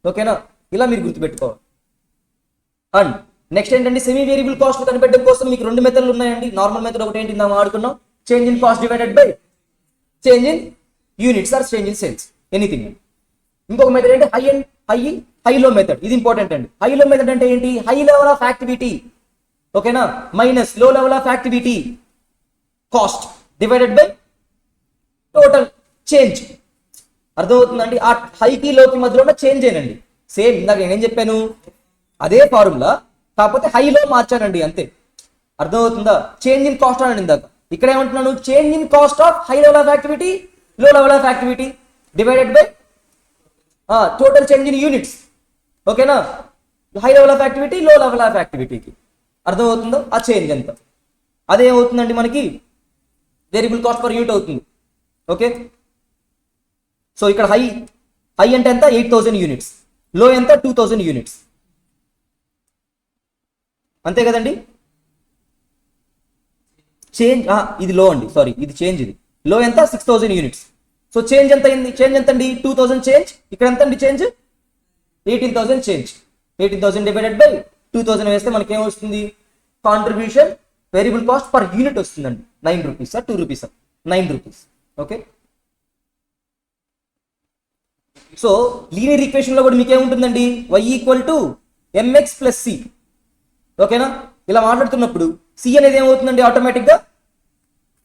ఓకేనా, ఇలా మీరు గుర్తుపెట్టుకోవాలి. అండ్ నెక్స్ట్ ఏంటంటే సెమీ వేరియబుల్ కాస్ట్ కనిపెట్టడం కోసం మీకు రెండు మెథడ్లు ఉన్నాయండి. నార్మల్ మెథడ్ ఒకటి ఏంటి మనం ఆడుకున్నాం, change in cost divided by change in units or change in sales, anything. ఇంకొక మెథడ్ ఏంటి హైలో మెథడ్. ఇది ఇంపార్టెంట్ అండి. హైలో మెథడ్ అంటే ఏంటి, హై లెవెల్ ఆఫ్ యాక్టివిటీ, ఓకేనా, మైనస్ లో level of activity cost divided by total change. అర్థమవుతుందండి. ఆ హైకి లోకి మధ్యలో ఉన్న చేంజ్ ఏనండి. సేమ్ ఇందాక నేనేం చెప్పాను, అదే ఫార్ములా కాకపోతే హైలో మార్చానండి అంతే. అర్థమవుతుందా. చేంజ్ ఇన్ కాస్ట్ అని ఇందాక, ఇక్కడ ఏమంటున్నాను, change in cost of high level of activity low level of activity divided by total change in units. ఓకేనా, high level of activity low level of యాక్టివిటీకి అర్థమవుతుందో ఆ చేంజ్ ఎంత, అదేమవుతుందండి మనకి వేరియబుల్ కాస్ట్ పర్ యూనిట్ అవుతుంది. ఓకే, సో ఇక్కడ high అంటే ఎంత, 8000 యూనిట్స్, లో ఎంత 2000 యూనిట్స్, అంతే కదండి. చేంజ్ ఇది లో అండి, సారీ ఇది చేంజ్, ఇది లో ఎంత 6000 యూనిట్స్. సో చేంజ్ ఎంత అయింది, చేంజ్ ఎంత అండి 2000 చేంజ్, ఇక్కడ ఎంత అండి చేంజ్ 18000 చేంజ్. 18000 డివైడెడ్ బై 2000 వేస్తే మనకి ఏం వస్తుంది, contribution variable cost per unit వస్తుందండి 9 rupees 2 rupees 9 rupees. Okay, so linear equation లో కూడా మీకు ఏముంటుందండి, y equal to mx plus C. ఓకేనా, ఇలా మాట్లాడుతున్నప్పుడు సి అనేది ఏమవుతుందండి, ఆటోమేటిక్ గా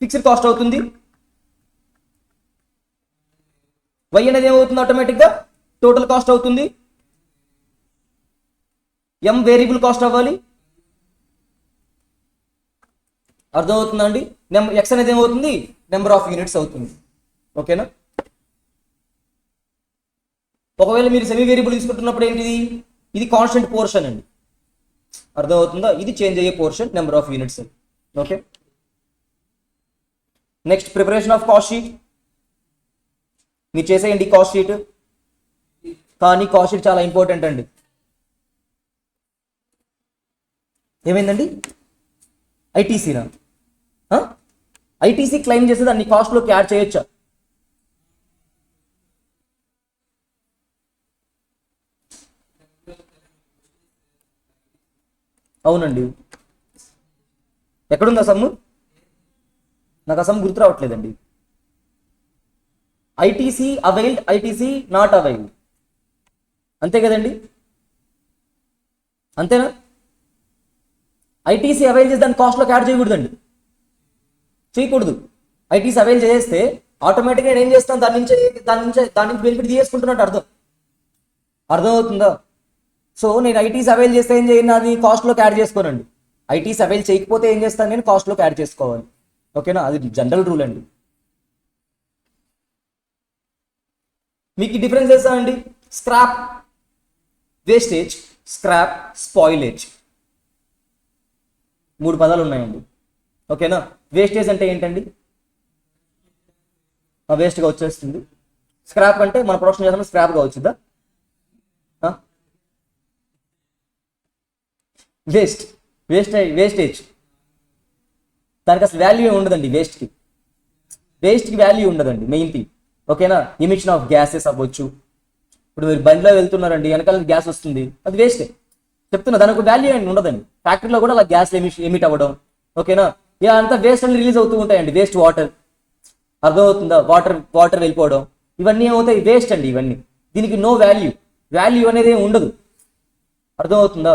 ఫిక్స్డ్ కాస్ట్ అవుతుంది. y అనేది ఏమవుతుంది, ఆటోమేటిక్ గా టోటల్ కాస్ట్ అవుతుంది. m వేరియబుల్ కాస్ట్ అవ్వాలి. అర్థమవుతుందా అండి. x అనేది ఏమవుతుంది, నెంబర్ ఆఫ్ యూనిట్స్ అవుతుంది. ఓకేనా, ఒకవేళ మీరు సెమీ వేరియబుల్ తీసుకుంటున్నప్పుడు ఏంటిది, ఇది కాన్స్టెంట్ పోర్షన్ అండి. అర్థమవుతుందా, ఇది చేంజ్ అయ్యే portion, number of units. Okay, next preparation of cost sheet. మీరు చేసేయండి కాస్ట్ షీట్, కానీ కాస్ట్ షీట్ చాలా ఇంపార్టెంట్ అండి. ఏమైందండి, ఐటీసీనా, ఐటీసీ క్లెయిమ్ చేస్తే దాన్ని కాస్ట్లోకి యాడ్ చేయొచ్చా, అవునండి. ఎక్కడుంది ఆ సమ్ము, నాకు ఆ సమ్ము గుర్తు రావట్లేదండి. ITC availed, ITC not availed, అంతే కదండి, అంతేనా. ఐటీసీ అవైల్ చేసి దాన్ని కాస్ట్లోకి యాడ్ చేయకూడదండి, చేయకూడదు. ఐటీసీ అవైల్ చేస్తే ఆటోమేటిక్గా నేను ఏం చేస్తాను, దాని నుంచి బెనిఫిట్ తీసుకుంటున్నట్టు అర్థమవుతుందా. సో నేను ఐటీస్ అవైల్ చేస్తే ఏం చేయండి, అది కాస్ట్లోకి యాడ్ చేసుకోనండి. ఐటీస్ అవైల్ చేయకపోతే ఏం చేస్తాను, నేను కాస్ట్లోకి యాడ్ చేసుకోవాలి. ఓకేనా, అది జనరల్ రూల్ అండి. మీకు డిఫరెన్స్ చేస్తా అండి, స్క్రాప్ వేస్టేజ్, స్క్రాప్ స్పాయిలేజ్, 3 పదాలు ఉన్నాయండి. ఓకేనా, వేస్టేజ్ అంటే ఏంటండి, వేస్ట్గా వచ్చేస్తుంది. స్క్రాప్ అంటే మన ప్రొడక్షన్ చేసిన స్క్రాప్గా వచ్చిందా, వేస్టేజ్ దానికి అసలు వాల్యూ ఉండదండి. వేస్ట్కి వాల్యూ ఉండదండి, మెయిన్ థింగ్. ఓకేనా, ఎమిషన్ ఆఫ్ గ్యాసెస్ అవ్వచ్చు. ఇప్పుడు మీరు బండిలో వెళ్తున్నారండి, వెనకాల గ్యాస్ వస్తుంది, అది వేస్టే చెప్తున్నా, దానికి ఒక వాల్యూ అని ఉండదండి. ఫ్యాక్టరీలో కూడా అలా గ్యాస్ ఎమిట్ అవ్వడం, ఓకేనా, ఇలా అంతా వేస్ట్ అని రిలీజ్ అవుతూ ఉంటాయండి. వేస్ట్ వాటర్, అర్థమవుతుందా, వాటర్ వెళ్ళిపోవడం, ఇవన్నీ ఏమవుతాయి, వేస్ట్ అండి. ఇవన్నీ దీనికి నో వాల్యూ అనేది ఏమి ఉండదు. అర్థమవుతుందా.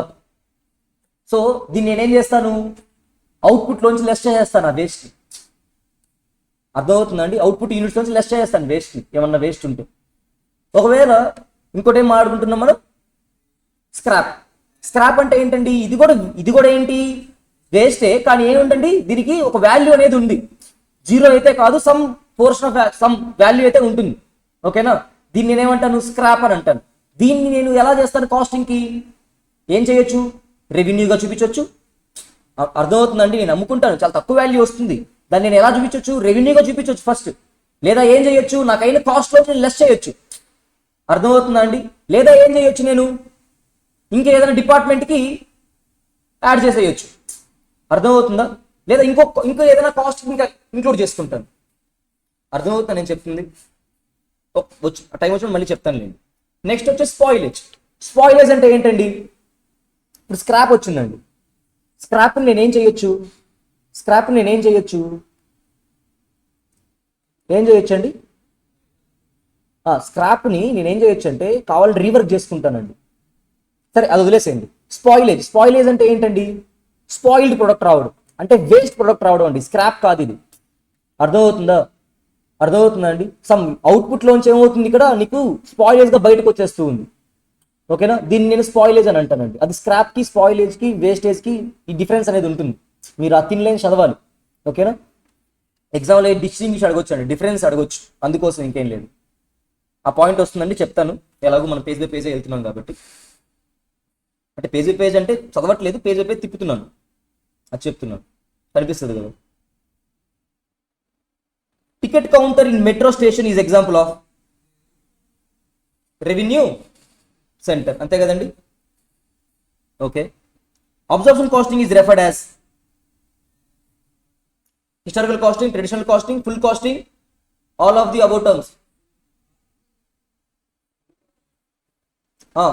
సో దీన్ని నేనేం చేస్తాను, అవుట్పుట్లోంచి లెస్ చేసేస్తాను ఆ వేస్ట్. అర్థమవుతుందండి, అవుట్పుట్ యూనిట్స్ నుంచి లెస్ చేస్తాను వేస్ట్, ఏమన్నా వేస్ట్ ఉంటే. ఒకవేళ ఇంకోటి ఏం మాట్లాడుకుంటున్నాం మనం, స్క్రాప్ అంటే ఏంటండి, ఇది కూడా ఏంటి, వేస్టే, కానీ ఏముందండి, దీనికి ఒక వాల్యూ అనేది ఉంది. 0 అయితే కాదు, some portion of some value అయితే ఉంటుంది. ఓకేనా, దీన్ని నేనేమంటాను, స్క్రాప్ అని అంటాను. దీన్ని నేను ఎలా చేస్తాను, కాస్టింగ్కి ఏం చేయొచ్చు, రెవెన్యూగా చూపించవచ్చు. అర్థమవుతుందండి, నేను అమ్ముకుంటాను, చాలా తక్కువ వాల్యూ వస్తుంది, దాన్ని నేను ఎలా చూపించవచ్చు, రెవెన్యూగా చూపించవచ్చు ఫస్ట్. లేదా ఏం చేయొచ్చు, నాకైనా కాస్ట్లో నేను లెస్ చేయొచ్చు. అర్థమవుతుందా అండి. లేదా ఏం చేయొచ్చు, నేను ఇంకా ఏదైనా డిపార్ట్మెంట్కి యాడ్ చేసేయచ్చు. అర్థమవుతుందా. లేదా ఇంకో ఏదైనా కాస్ట్ ఇంకా ఇంక్లూడ్ చేసుకుంటాను. అర్థమవుతుందా నేను చెప్తుంది. టైం వచ్చిన మళ్ళీ చెప్తాను లేండి. నెక్స్ట్ వచ్చి స్పాయిలేజ్. స్పాయిలేజ్ అంటే ఏంటండి? ఇప్పుడు స్క్రాప్ వచ్చిందండి. స్క్రాప్ని నేనేం చేయొచ్చు? ఏం చేయొచ్చు అండి? స్క్రాప్ని నేనేం చేయొచ్చు అంటే కావాలి రీవర్క్ చేసుకుంటానండి. సరే, అది వదిలేసేయండి. స్పాయిలేజ్ అంటే ఏంటండి? స్పాయిల్డ్ ప్రొడక్ట్ రావడం, అంటే వేస్ట్ ప్రొడక్ట్ రావడం అండి. స్క్రాప్ కాదు ఇది. అర్థమవుతుందా అండి? సమ్ అవుట్పుట్లోంచి ఏమవుతుంది, ఇక్కడ నీకు స్పాయిలేజ్గా బయటకు వచ్చేస్తూ ఉంది. ఓకేనా? దీన్ని నేను స్పాయిలేజ్ అని అంటానండి. అది స్క్రాప్కి, స్పాయిలేజ్కి, వేస్టేజ్కి ఈ డిఫరెన్స్ అనేది ఉంటుంది. మీరు ఆ థిన్ లైన్ చదవాలి. ఓకేనా? ఎగ్జామ్లో డిస్టింగ్విష్ అడగొచ్చు అండి, డిఫరెన్స్ అడగొచ్చు. అందుకోసం ఇంకేం లేదు. ఆ పాయింట్ వస్తుందండి, చెప్తాను. ఎలాగో మనం పేజ్ బై పేజే వెళ్తున్నాం కాబట్టి. అంటే పేజ్ బై పేజ్ అంటే చదవట్లేదు, పేజ్ బై పేజ్ తిప్పుతున్నాను, అది చెప్తున్నాను. కనిపిస్తుంది కదా. Ticket counter in metro station is example of revenue centre. అంతే కదండి? Okay. Absorption costing is referred as historical costing, traditional costing, full costing, all of the above terms.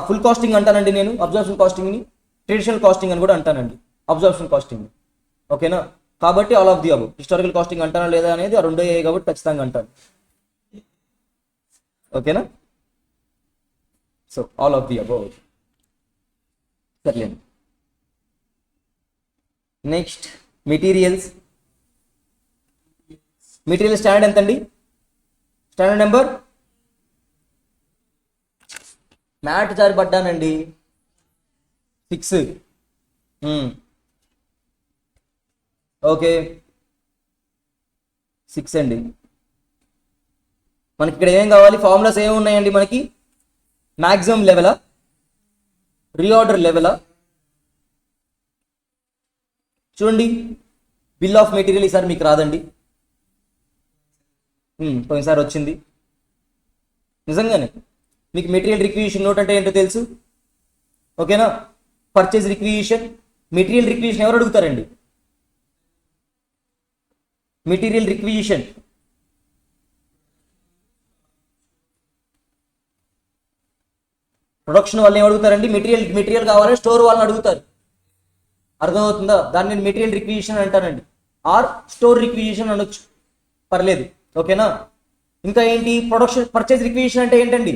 Full costing అంటానండి నేను absorption కాస్టింగ్ని. Traditional casting అని కూడా అంటానండి absorption costing. ఓకేనా? కాబట్టి all of the above. Historical costing అంటానా లేదా అనేది ఆ రెండో కాబట్టి ఖచ్చితంగా అంటాను. ఓకేనా? So all of the above. సర్లేండి. Next materials. మెటీరియల్ స్టాండర్డ్ ఎంతండి? స్టాండర్డ్ నెంబర్ మ్యాట్ జారి పడ్డానండి 6. ఓకే 6 అండి. మనకి ఇక్కడ ఏం కావాలి? ఫార్ములాస్ ఏమి ఉన్నాయండి మనకి? మ్యాక్సిమం లెవెలా, రీఆర్డర్ లెవెలా? చూడండి, బిల్ ఆఫ్ మెటీరియల్ ఈసారి మీకు రాదండి. పోయినసారి వచ్చింది. నిజంగానే మీకు మెటీరియల్ రిక్విజిషన్ నోట్ అంటే ఏంటో తెలుసు. ఓకేనా? పర్చేజ్ రిక్విజిషన్, మెటీరియల్ రిక్విజిషన్ ఎవరు అడుగుతారండి? మెటీరియల్ రిక్విజిషన్ ప్రొడక్షన్ వాళ్ళని ఏం అడుగుతారండి? మెటీరియల్ కావాలని స్టోర్ వాళ్ళని అడుగుతారు. అర్థమవుతుందా? దాన్ని నేను మెటీరియల్ రిక్విజిషన్ అంటానండి, ఆర్ స్టోర్ రిక్విజిషన్ అనొచ్చు, పర్లేదు. ఓకేనా? ఇంకా ఏంటి? ప్రొడక్షన్ పర్చేజ్ రిక్విజిషన్ అంటే ఏంటండి?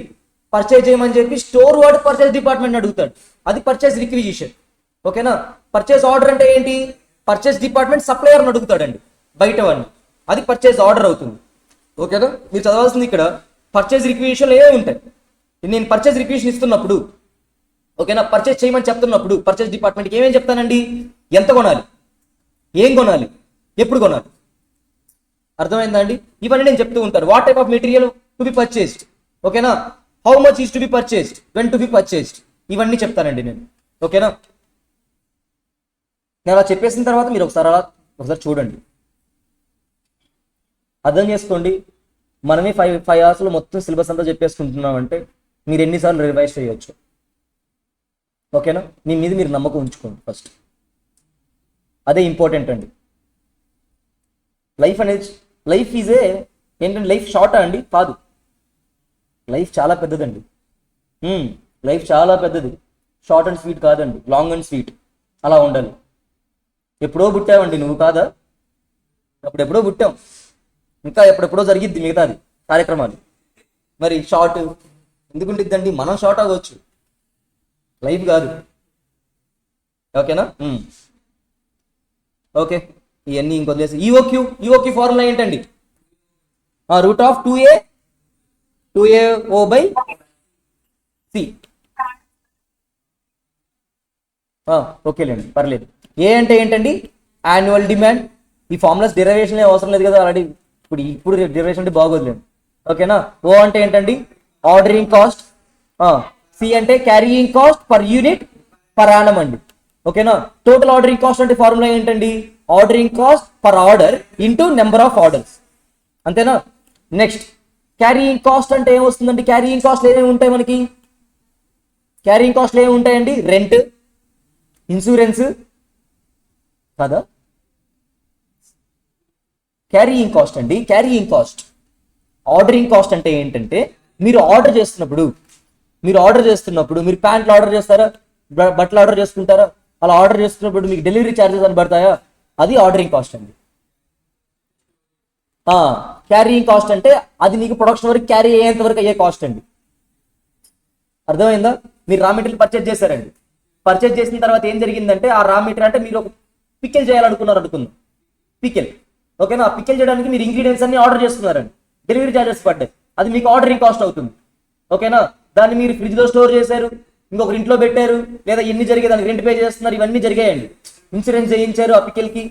పర్చేజ్ చేయమని చెప్పి స్టోర్ వాడు పర్చేజ్ డిపార్ట్మెంట్ అడుగుతాడు, అది పర్చేజ్ రిక్విజిషన్. ఓకేనా? పర్చేజ్ ఆర్డర్ అంటే ఏంటి? పర్చేజ్ డిపార్ట్మెంట్ సప్లయర్ని అడుగుతాడండి, బయట వాడిని, అది పర్చేజ్ ఆర్డర్ అవుతుంది. ఓకేనా? మీరు చదవాల్సింది ఇక్కడ పర్చేజ్ రిక్విజిషన్లు ఏమేమి ఉంటాయి. నేను పర్చేజ్ రిక్విజిషన్ ఇస్తున్నప్పుడు, ఓకేనా, పర్చేజ్ చేయమని చెప్తున్నప్పుడు పర్చేజ్ డిపార్ట్మెంట్కి ఏమేమి చెప్తానండి? ఎంత కొనాలి, ఏం కొనాలి, ఎప్పుడు కొనాలి. అర్థమైందా అండి? ఇవన్నీ నేను చెప్తూ ఉంటాను. What type of material to be purchased, ఓకేనా, how much is to be purchased, when to be purchased, ఇవన్నీ చెప్తానండి నేను. ఓకేనా? నేను అలా చెప్పేసిన తర్వాత మీరు ఒకసారి చూడండి, అర్థం చేసుకోండి. మనమే 5 అవర్స్లో మొత్తం సిలబస్ అంతా చెప్పేసుకుంటున్నాం అంటే మీరు ఎన్నిసార్లు రివైజ్ చేయొచ్చు. ఓకేనా? మీ మీద మీరు నమ్మకం ఉంచుకోండి ఫస్ట్, అదే ఇంపార్టెంట్ అండి. లైఫ్ ఏంటంటే లైఫ్ షార్టా అండి? కాదు, లైఫ్ చాలా పెద్దదండి. లైఫ్ చాలా పెద్దది, షార్ట్ అండ్ స్వీట్ కాదండి, లాంగ్ అండ్ స్వీట్ అలా ఉండాలి. ఎప్పుడో పుట్టావండి నువ్వు, కాదా? అప్పుడెప్పుడో పుట్టాం, ఇంకా ఎప్పుడెప్పుడో జరిగిద్ది మిగతాది కార్యక్రమాలు. మరి షార్ట్ ఎందుకుంటుందండి? మనం షార్ట్ అవ్వచ్చు, లైఫ్ కాదు. ఓకేనా? ఓకే, ఇవన్నీ ఇంకొదిలేసి ఈఓక్యూ ఫార్ములా ఏంటండి? Root of 2AO/C. ఓకేలేండి, పర్లేదు. ఏ అంటే ఏంటండి? Annual demand. ఈ ఫార్ములాస్ డెరివేషన్ అవసరం లేదు కదా, ఆల్రెడీ ఇప్పుడు డెరివేషన్ అంటే బాగోదులేండి. ఓకేనా? ఓ అంటే ఏంటండి? Ordering cost. సి అంటే carrying cost per unit per annum అండి. ఓకేనా? టోటల్ ఆర్డరింగ్ కాస్ట్ అంటే ఫార్ములా ఏంటండి? Ordering cost per order into number of orders. అంతేనా? నెక్స్ట్ క్యారీయింగ్ కాస్ట్ అంటే ఏమొస్తుందండి? క్యారీయింగ్ కాస్ట్ ఏమేమి ఉంటాయి మనకి? క్యారీయింగ్ కాస్ట్లు ఏమి ఉంటాయండి? రెంట్, ఇన్సూరెన్స్ కదా. క్యారీయింగ్ కాస్ట్ అండి, క్యారీయింగ్ కాస్ట్. ఆర్డరింగ్ కాస్ట్ అంటే ఏంటంటే మీరు ఆర్డర్ చేస్తున్నప్పుడు మీరు ఆర్డర్ చేస్తున్నప్పుడు మీరు ప్యాంట్లు ఆర్డర్ చేస్తారా, బట్టలు ఆర్డర్ చేసుకుంటారా? అలా ఆర్డర్ చేస్తున్నప్పుడు మీకు డెలివరీ ఛార్జెస్ అని పడతాయా? అది ఆర్డరింగ్ కాస్ట్ అండి. క్యారీయింగ్ కాస్ట్ అంటే అది మీకు ప్రొడక్షన్ వరకు క్యారీ అయ్యేంత వరకు అయ్యే కాస్ట్ అండి. అర్థమైందా? మీరు రా మెటీరియల్ పర్చేజ్ చేశారండి. పర్చేజ్ చేసిన తర్వాత ఏం జరిగిందంటే ఆ రా మెటీరియల్ అంటే మీరు ఒక పికెల్ చేయాలనుకున్నారు అనుకుందాం, పికెల్. ఓకేనా? పికెల్ చేయడానికి మీరు ఇంగ్రీడియంట్స్ అన్ని ఆర్డర్ చేసుకున్నారండి, డెలివరీ ఛార్జెస్ పడ్డాయి, అది మీకు ఆర్డరింగ్ కాస్ట్ అవుతుంది. ఓకేనా? దాన్ని మీరు ఫ్రిడ్జ్ లో స్టోర్ చేశారు, ఇంకొకరి ఇంట్లో పెట్టారు, లేదా ఎన్ని జరిగాయి దానికి రెంట్ పే చేస్తున్నారు, ఇవన్నీ జరిగాయండి. ఇన్సూరెన్స్ చేయించారు ఆ పికెల్కి,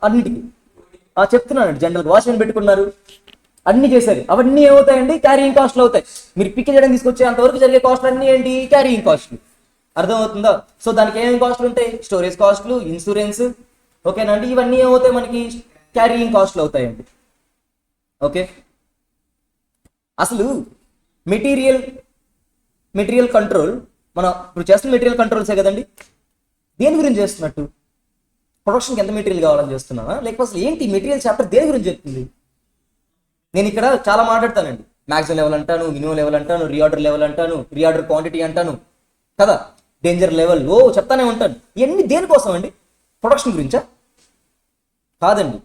అన్నిటికీ చెప్తున్నానండి. జనరల్ వాచ్మెన్ పెట్టుకున్నారు, అన్ని చేశారు, అవన్నీ ఏమవుతాయండి? క్యారీయింగ్ కాస్ట్లు అవుతాయి. మీరు పిక్ చేయడానికి తీసుకొచ్చే అంతవరకు జరిగే కాస్ట్లు అన్ని ఏంటి? క్యారీయింగ్ కాస్ట్లు. అర్థమవుతుందా? సో దానికి ఏమేమి కాస్ట్లు ఉంటాయి? స్టోరేజ్ కాస్ట్లు, ఇన్సూరెన్స్. ఓకేనా అండి? ఇవన్నీ ఏమవుతాయి? మనకి క్యారీయింగ్ కాస్ట్లు అవుతాయండి. ఓకే, అసలు మెటీరియల్ కంట్రోల్ మనం ఇప్పుడు చేస్తున్న మెటీరియల్ కంట్రోల్సే కదండి. దేని గురించి చేస్తున్నట్టు? ప్రొడక్షన్కి ఎంత మెటీరియల్ కావాలని చేస్తున్నానా, లేకపోతే అసలు ఏంటి మెటీరియల్ చాప్టర్ దేని గురించి చెప్తుంది? నేను ఇక్కడ చాలా మాట్లాడతానండి. మ్యాక్సిమం లెవెల్ అంటాను, మినిమం లెవెల్ అంటాను, రీఆర్డర్ లెవెల్ అంటాను, రీఆర్డర్ క్వాంటిటీ అంటాను కదా, డేంజర్ లెవెల్ చెప్తానే ఉంటాను. ఇవన్నీ దేనికోసం అండి? ప్రొడక్షన్ గురించా? కాదండి,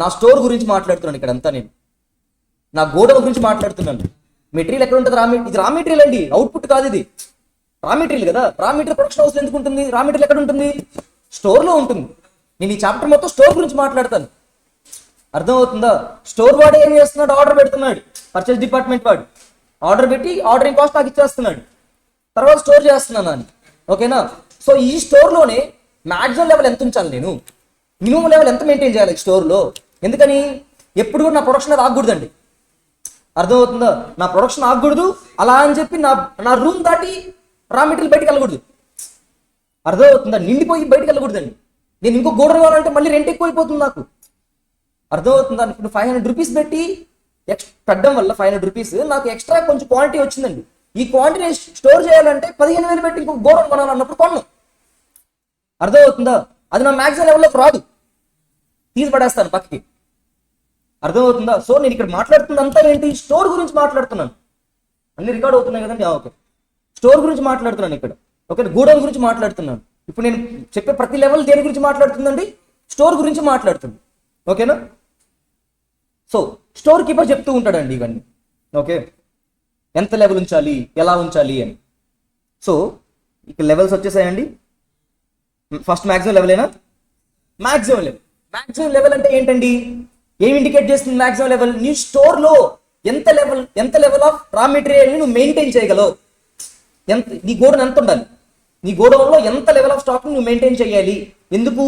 నా స్టోర్ గురించి మాట్లాడుతున్నాను ఇక్కడ అంతా. నేను నా గోడౌన్ గురించి మాట్లాడుతున్నాను. మెటీరియల్ ఎక్కడ ఉంటుంది? ఇది రా మెటీరియల్ అండి, అవుట్పుట్ కాదు. ఇది రా మెటీరియల్ కదా. రా మెటీరియల్ ప్రొడక్షన్ హౌస్ ఎందుకు ఉంటుంది? రా మెటీరియల్ ఎక్కడ ఉంటుంది? స్టోర్ లో ఉంటుంది. నేను ఈ చాప్టర్ మొత్తం స్టోర్ గురించి మాట్లాడతాను. అర్థమవుతుందా? స్టోర్ వాడు ఏం చేస్తున్నాడు? ఆర్డర్ పెడుతున్నాడు. పర్చేస్ డిపార్ట్మెంట్ వాడు ఆర్డర్ పెట్టి ఆర్డరింగ్ కాస్ట్ నాకు ఇచ్చేస్తున్నాడు, తర్వాత స్టోర్ చేస్తున్నాను అని. ఓకేనా? సో ఈ స్టోర్లోనే మ్యాక్సిమం లెవెల్ ఎంత ఉంచాలి, నేను మినిమం లెవెల్ ఎంత మెయింటైన్ చేయాలి స్టోర్లో? ఎందుకని? ఎప్పుడు కూడా నా ప్రొడక్షన్ అది ఆగకూడదండి. అర్థమవుతుందా? నా ప్రొడక్షన్ ఆగకూడదు. అలా అని చెప్పి నా రూమ్ దాటి రా మెటీరియల్ బయటకు వెళ్ళకూడదు. అర్థమవుతుందా? నిండిపోయి బయటకు వెళ్ళకూడదండి. నేను ఇంకో గోడౌన్ కావాలంటే మళ్ళీ రెంట్ ఎక్కువైపోతుంది నాకు. అర్థమవుతుందా? ఇప్పుడు 500 రూపీస్ పెట్టి పెట్టడం వల్ల 500 రూపీస్ నాకు ఎక్స్ట్రా కొంచెం క్వాంటిటీ వచ్చిందండి. ఈ క్వాంటిటీ స్టోర్ చేయాలంటే 15,000 పెట్టి ఇంకొక గోడౌన్ కొనాలన్నప్పుడు కొన్నాను. అర్థమవుతుందా? అది నా మ్యాక్సిమం లెవెల్లోకి రాదు, తీసి పడేస్తాను పక్కకి. అర్థమవుతుందా? సో నేను ఇక్కడ మాట్లాడుతుంది అంతా ఏంటి? స్టోర్ గురించి మాట్లాడుతున్నాను. అన్ని రికార్డ్ అవుతున్నాయి కదండి. ఓకే, స్టోర్ గురించి మాట్లాడుతున్నాను ఇక్కడ. ఓకే, గోడౌన్ గురించి మాట్లాడుతున్నాను. ఇప్పుడు నేను చెప్పే ప్రతి లెవెల్ దేని గురించి మాట్లాడుతుందండి? స్టోర్ గురించి మాట్లాడుతుంది. ఓకేనా? సో స్టోర్ కీపర్ చెప్తూ ఉంటాడండి ఇవన్నీ. ఓకే, ఎంత లెవెల్ ఉంచాలి, ఎలా ఉంచాలి అని. సో ఇక్కడ లెవెల్స్ వచ్చేసాయండి. ఫస్ట్ మ్యాక్సిమం లెవెలేనా? మ్యాక్సిమం లెవెల్ అంటే ఏంటండి? ఏం ఇండికేట్ చేస్తుంది మ్యాక్సిమం లెవెల్? నీ స్టోర్లో ఎంత లెవెల్ ఆఫ్ రా మెటీరియల్ని నువ్వు మెయింటైన్ చేయగలవు, నీ గోడౌన్ ఎంత ఉండాలి, నీ గోడౌన్లో ఎంత లెవెల్ ఆఫ్ స్టాక్ నువ్వు మెయింటైన్ చేయాలి. ఎందుకు?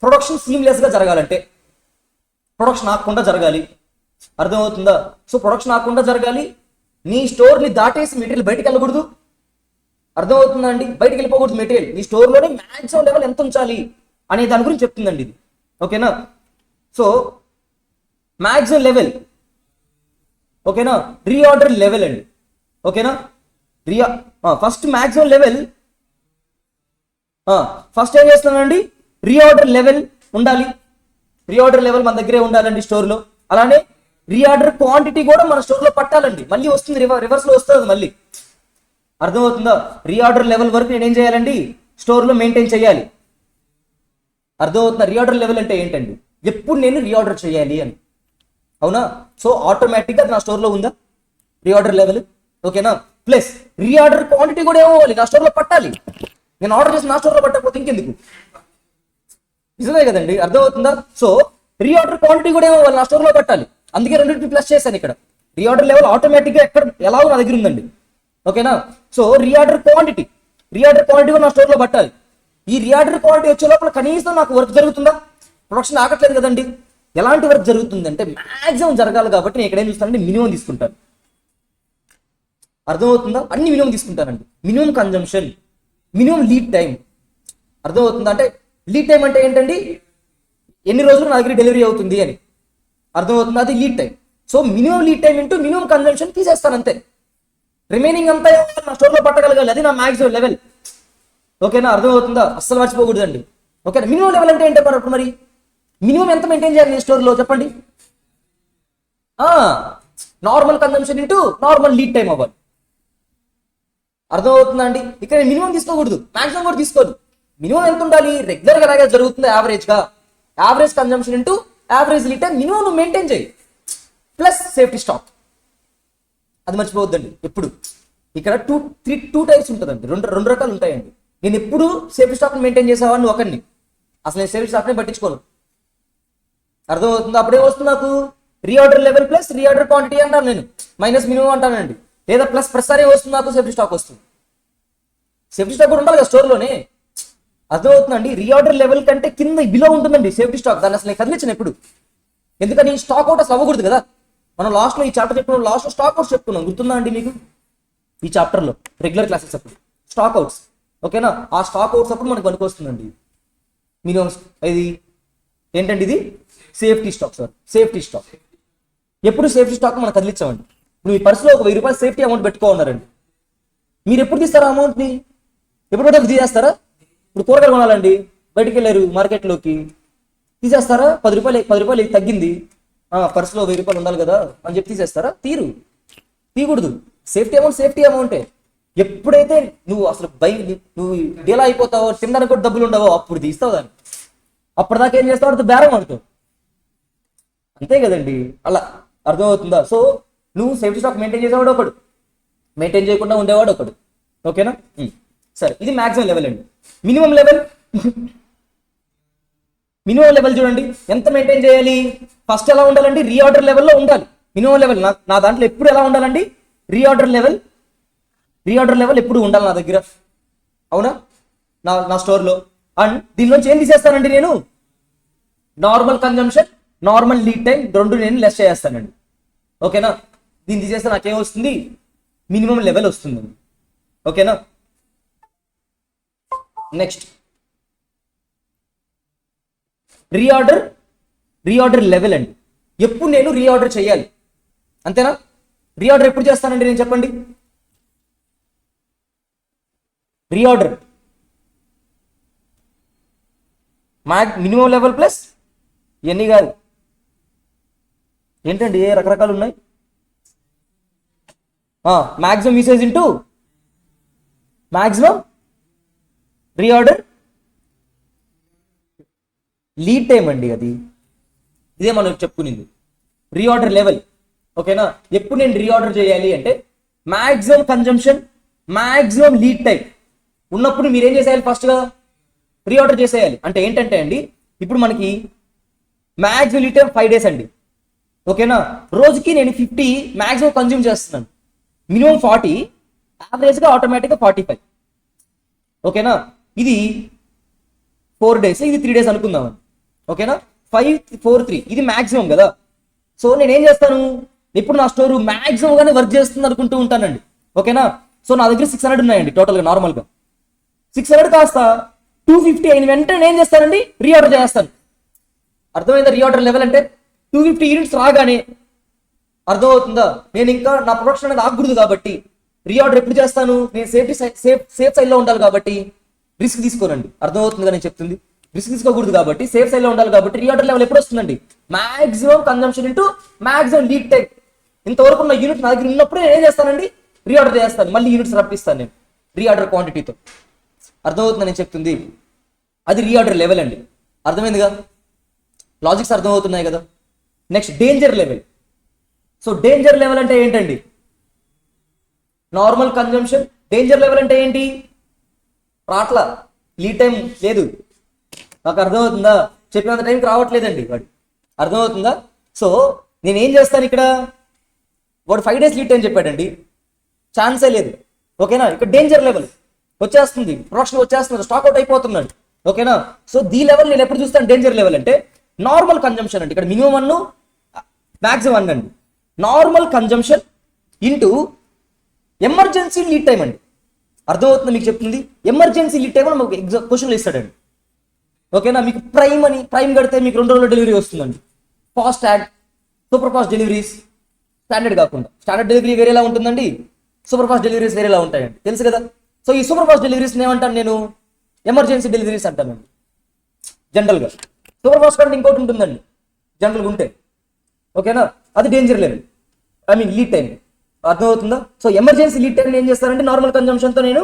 ప్రొడక్షన్ సీమ్లెస్గా జరగాలంటే, ప్రొడక్షన్ ఆగకుండా జరగాలి. అర్థమవుతుందా? సో ప్రొడక్షన్ ఆగకుండా జరగాలి. నీ స్టోర్ని దాటేసి మెటీరియల్ బయటకు వెళ్ళకూడదు. అర్థమవుతుందా అండి? బయటకు వెళ్ళిపోకూడదు మెటీరియల్. నీ స్టోర్లోనే మ్యాక్సిమం లెవెల్ ఎంత ఉంచాలి అనే దాని గురించి చెప్తుందండి ఇది. ఓకేనా? So maximum level. ఓకేనా? రీఆర్డర్ లెవెల్ అండి. ఓకేనా? First maximum level. ఫస్ట్ ఏం చేస్తున్నానండి? రీఆర్డర్ లెవెల్ ఉండాలి. రీఆర్డర్ లెవెల్ మన దగ్గరే ఉండాలండి స్టోర్లో. అలానే రీఆర్డర్ క్వాంటిటీ కూడా మన స్టోర్లో పట్టాలండి. మళ్ళీ వస్తుంది, రివర్స్లో వస్తుంది మళ్ళీ. అర్థమవుతుందా? రీఆర్డర్ లెవెల్ వరకు నేను ఏం చేయాలండి? స్టోర్లో మెయింటైన్ చేయాలి. అర్థమవుతుందా? రీఆర్డర్ లెవెల్ అంటే ఏంటండి? ఎప్పుడు నేను రీఆర్డర్ చేయాలి అని. అవునా? సో ఆటోమేటిక్గా నా స్టోర్లో ఉందా రీఆర్డర్ లెవెల్? ఓకేనా? ప్లస్ రీఆర్డర్ క్వాంటిటీ కూడా ఏమవ్వాలి, నా స్టోర్లో పట్టాలి. నేను ఆర్డర్ చేసి నా స్టోర్లో పట్టకపోతే ఇంకెందుకు? నిజమే కదండి. అర్థమవుతుందా? సో రీఆర్డర్ క్వాంటిటీ కూడా ఏమవ్వాలి, నా స్టోర్లో పట్టాలి. అందుకే రెండింటిని ప్లస్ చేశాను ఇక్కడ. రీఆర్డర్ లెవెల్ ఆటోమేటిక్గా ఎలాగో నా దగ్గర ఉందండి. ఓకేనా? సో రీఆర్డర్ క్వాంటిటీ కూడా నా స్టోర్లో పట్టాలి. ఈ రీఆర్డర్ క్వాంటిటీ వచ్చే లోపల కనీసం నాకు వర్క్ జరుగుతుందా? ప్రొడక్షన్ ఆగట్లేదు కదండి. ఎలాంటి వర్క్ జరుగుతుందంటే మ్యాక్సిమం జరగాలి. కాబట్టి నేను ఎక్కడేం చూస్తానంటే మినిమం తీసుకుంటాను. అర్థమవుతుందా? అన్ని మినిమం తీసుకుంటానండి. Minimum consumption, minimum lead time. అర్థమవుతుందా? అంటే లీడ్ టైం అంటే ఏంటండి? ఎన్ని రోజులు నా దగ్గర డెలివరీ అవుతుంది అని. అర్థమవుతుందా? అది lead time. So minimum lead time into minimum consumption తీసేస్తాను అంతే. రిమైనింగ్ అంతా నా స్టోర్లో పట్టగలగాలి. అది నా మ్యాక్సిమం లెవెల్. ఓకేనా? అర్థమవుతుందా? అస్సలు మర్చిపోకూడదండి. ఓకేనా? మినిమం లెవెల్ అంటే ఏంటో మరి మినిమం ఎంత మెయింటైన్ చేయాలి మీ స్టోర్లో చెప్పండి? Normal consumption into normal lead time అవ్వాలి. అర్థమవుతుందా అండి? ఇక్కడ మినిమం తీసుకోకూడదు, మాక్సిమం కూడా తీసుకోదు. మినిమం ఎంత ఉండాలి? రెగ్యులర్ గా అలాగే జరుగుతుంది యావరేజ్ గా. Average consumption into average litre minimum నువ్వు మెయింటైన్ చేయి, ప్లస్ సేఫ్టీ స్టాక్. అది మర్చిపోవద్దండి ఎప్పుడు. ఇక్కడ టూ టైప్స్ ఉంటుందండి, రెండు రకాలు ఉంటాయండి. నేను ఎప్పుడు సేఫ్టీ స్టాక్ మెయింటైన్ చేసేవాడిని ఒకరిని, అసలు నేను సేఫ్టీ స్టాక్ని పట్టించుకోను. అర్థమవుతుంది? అప్పుడే వస్తుంది నాకు reorder level plus reorder quantity అంటాను నేను, మైనస్ మినిమం అంటానండి. లేదా ప్లస్ ప్రతిసారి వస్తుంది నాకు సేఫ్టీ స్టాక్ వస్తుంది. సేఫ్టీ స్టాక్ కూడా ఉండాలి కదా స్టోర్లోనే. అర్థమవుతుందండి? రీఆర్డర్ లెవెల్ కంటే కింద బిలో ఉంటుందండి సేఫ్టీ స్టాక్. దాన్ని అసలు నేను కదిలించాను ఎప్పుడు, ఎందుకని స్టాక్ అవుట్ అసలు అవ్వకూడదు కదా. మనం లాస్ట్లో ఈ చాప్టర్ చెప్పుకున్నాం, లాస్ట్లో స్టాక్ అవుట్స్ చెప్పుకున్నాం, గుర్తుందా అండి మీకు? ఈ చాప్టర్లో రెగ్యులర్ క్లాసెస్ అప్పుడు స్టాక్ అవుట్స్, ఓకేనా? ఆ స్టాక్ అవుట్స్ అప్పుడు మనకు పనికొస్తుందండి మినిమం. ఇది ఏంటండి? ఇది safety stock sir. Safety stock ఎప్పుడు సేఫ్టీ స్టాక్ మనం కదిలించామండి. ఇప్పుడు మీ పర్సులో ఒక 1000 రూపాయలు సేఫ్టీ అమౌంట్ పెట్టుకోన్నారండి. మీరు ఎప్పుడు తీస్తారా అమౌంట్ని? ఎప్పుడు పడితే తీసేస్తారా? ఇప్పుడు కూరగాయలు కొనాలండి, బయటికి వెళ్ళారు మార్కెట్లోకి, తీసేస్తారా? 10 రూపాయలు తగ్గింది, పర్సులో 1000 రూపాయలు ఉండాలి కదా అని చెప్పి తీసేస్తారా? తీయకూడదు. సేఫ్టీ అమౌంటే. ఎప్పుడైతే నువ్వు అసలు నువ్వు డీలా అయిపోతావో, తినడానికి కూడా డబ్బులు ఉండవో, అప్పుడు తీస్తావు దాన్ని. అప్పటిదాకా ఏం చేస్తావు? అర్థం బేరం ఆడుతావు, అంతే కదండి. అలా అర్థమవుతుందా? సో నువ్వు సేఫ్టీ స్టాక్ మెయింటైన్ చేసేవాడు ఒకడు, మెయింటైన్ చేయకుండా ఉండేవాడు ఒకడు, ఓకేనా? సరే, ఇది మ్యాక్సిమం లెవెల్ అండి. మినిమం లెవెల్ చూడండి ఎంత మెయింటైన్ చేయాలి. ఫస్ట్ ఎలా ఉండాలండి? రీఆర్డర్ లెవెల్లో ఉండాలి మినిమం లెవెల్. నా దాంట్లో ఎప్పుడు ఎలా ఉండాలండి? రీఆర్డర్ లెవెల్ ఎప్పుడు ఉండాలి నా దగ్గర, అవునా? నా స్టోర్లో. అండ్ దీనిలోంచి ఏం తీసేస్తానండి నేను? Normal consumption, normal lead time రెండు నేను లెస్ చేస్తానండి, ఓకేనా? దీన్ని తీసేస్తే నాకేం వస్తుంది? మినిమం లెవెల్ వస్తుందండి, ఓకేనా? నెక్స్ట్ రీఆర్డర్ లెవెల్ అండి. ఎప్పుడు నేను రీఆర్డర్ చేయాలి, అంతేనా? రీఆర్డర్ ఎప్పుడు చేస్తానండి నేను, చెప్పండి? రీఆర్డర్ మినిమం లెవెల్ ప్లస్ ఇవన్నీ కాదు ఏంటండి, ఏ రకరకాలు ఉన్నాయి. Maximum usage into maximum reorder lead time అండి. ఇదే మనం చెప్పుకునేది రీఆర్డర్ లెవెల్, ఓకేనా? ఎప్పుడు నేను రీఆర్డర్ చేయాలి అంటే maximum consumption, maximum lead time ఉన్నప్పుడు మీరేం చేసేయాలి? ఫస్ట్గా రీఆర్డర్ చేసేయాలి. అంటే ఏంటంటే అండి, ఇప్పుడు మనకి మ్యాక్సిమం లీడ్ టైం 5 days అండి, ఓకేనా? రోజుకి నేను 50 మ్యాక్సిమం కన్జ్యూమ్ చేస్తున్నాను, మినిమం 40, యావరేజ్గా ఆటోమేటిక్గా 45, ఓకేనా? ఇది 4 days, ఇది 3 days అనుకుందామని, ఓకేనా? 5, 4, 3 ఇది మ్యాక్సిమం కదా. సో నేనేం చేస్తాను? ఇప్పుడు నా స్టోర్ మ్యాక్సిమం గానే వర్క్ చేస్తుంది అనుకుంటూ ఉంటానండి, ఓకేనా? సో నా దగ్గర 600 ఉన్నాయండి టోటల్గా, నార్మల్గా 600 కాస్త 250 అయిన వెంటనే నేను ఏం చేస్తానండి? రీఆర్డర్ చేస్తాను. అర్థమైందా? రీఆర్డర్ లెవెల్ అంటే 250 యూనిట్స్ రాగానే, అర్థమవుతుందా? నేను ఇంకా నా ప్రొడక్షన్ అనేది ఆగకూడదు కాబట్టి రీఆర్డర్ ఎప్పుడు చేస్తాను? నేను సేఫ్ సైడ్లో ఉండాలి కాబట్టి రిస్క్ తీసుకోనండి. అర్థమవుతుందిగా నేను చెప్తుంది? రిస్క్ తీసుకోకూడదు కాబట్టి సేఫ్ సైడ్లో ఉండాలి కాబట్టి రీఆర్డర్ లెవెల్ ఎప్పుడు వస్తుందండి? Maximum consumption into maximum lead time. ఇంతవరకు ఉన్న యూనిట్ నా దగ్గర ఉన్నప్పుడే నేను ఏం చేస్తానండి? రీఆర్డర్ చేస్తాను, మళ్ళీ యూనిట్స్ రప్పిస్తాను నేను రీఆర్డర్ క్వాంటిటీతో. అర్థమవుతుందని నేను చెప్తుంది? అది రీఆర్డర్ లెవెల్ అండి. అర్థమైందిగా? లాజిక్స్ అర్థమవుతున్నాయి కదా? Next danger level. So danger level అంటే ఏంటండి? Normal consumption. డేంజర్ లెవెల్ అంటే ఏంటి? రాట్లా, లీడ్ టైం లేదు. నాకు అర్థమవుతుందా? చెప్పినంత టైంకి రావట్లేదండి వాడు, అర్థమవుతుందా? సో నేనేం చేస్తాను ఇక్కడ? వాడు 5 days లీడ్ టైం చెప్పాడండి, ఛాన్సే లేదు, ఓకేనా? ఇక్కడ డేంజర్ లెవెల్ వచ్చేస్తుంది, ప్రొడక్షన్ వచ్చేస్తుంది, స్టాక్ అవుట్ అయిపోతున్నాడు, ఓకేనా? సో దీ లెవెల్ నేను ఎప్పుడు చూస్తాను? డేంజర్ లెవెల్ అంటే నార్మల్ కన్జంప్షన్ అండి. ఇక్కడ మినిమం 1, మ్యాక్సిమం 1 అండి. Normal consumption into emergency lead time అండి. అర్థమవుతుంది మీకు చెప్తుంది? ఎమర్జెన్సీ లీడ్ టైం అని మాకు క్వశ్చన్లు ఇస్తాడండి, ఓకేనా? మీకు ప్రైమ్ కడితే మీకు 2 రోజుల్లో డెలివరీ వస్తుందండి. Fast add, super fast deliveries, standard కాకుండా. స్టాండర్డ్ డెలివరీ వేరేలా ఉంటుందండి, సూపర్ ఫాస్ట్ డెలివరీస్ వేరేలా ఉంటాయండి, తెలుసు కదా? సో ఈ సూపర్ ఫాస్ట్ డెలివరీస్ ఏమంటాను నేను? ఎమర్జెన్సీ డెలివరీస్ అంటానండి జనరల్గా. సూపర్ ఫాస్ట్ కంటే ఇంకోటి ఉంటుందండి జనరల్గా ఉంటే, ఓకేనా? అది danger level, I mean lead time. అర్థమవుతుందా? సో ఎమర్జెన్సీ లీడ్ టైం ఏం చేస్తారంటే నార్మల్ కన్జంప్షన్తో నేను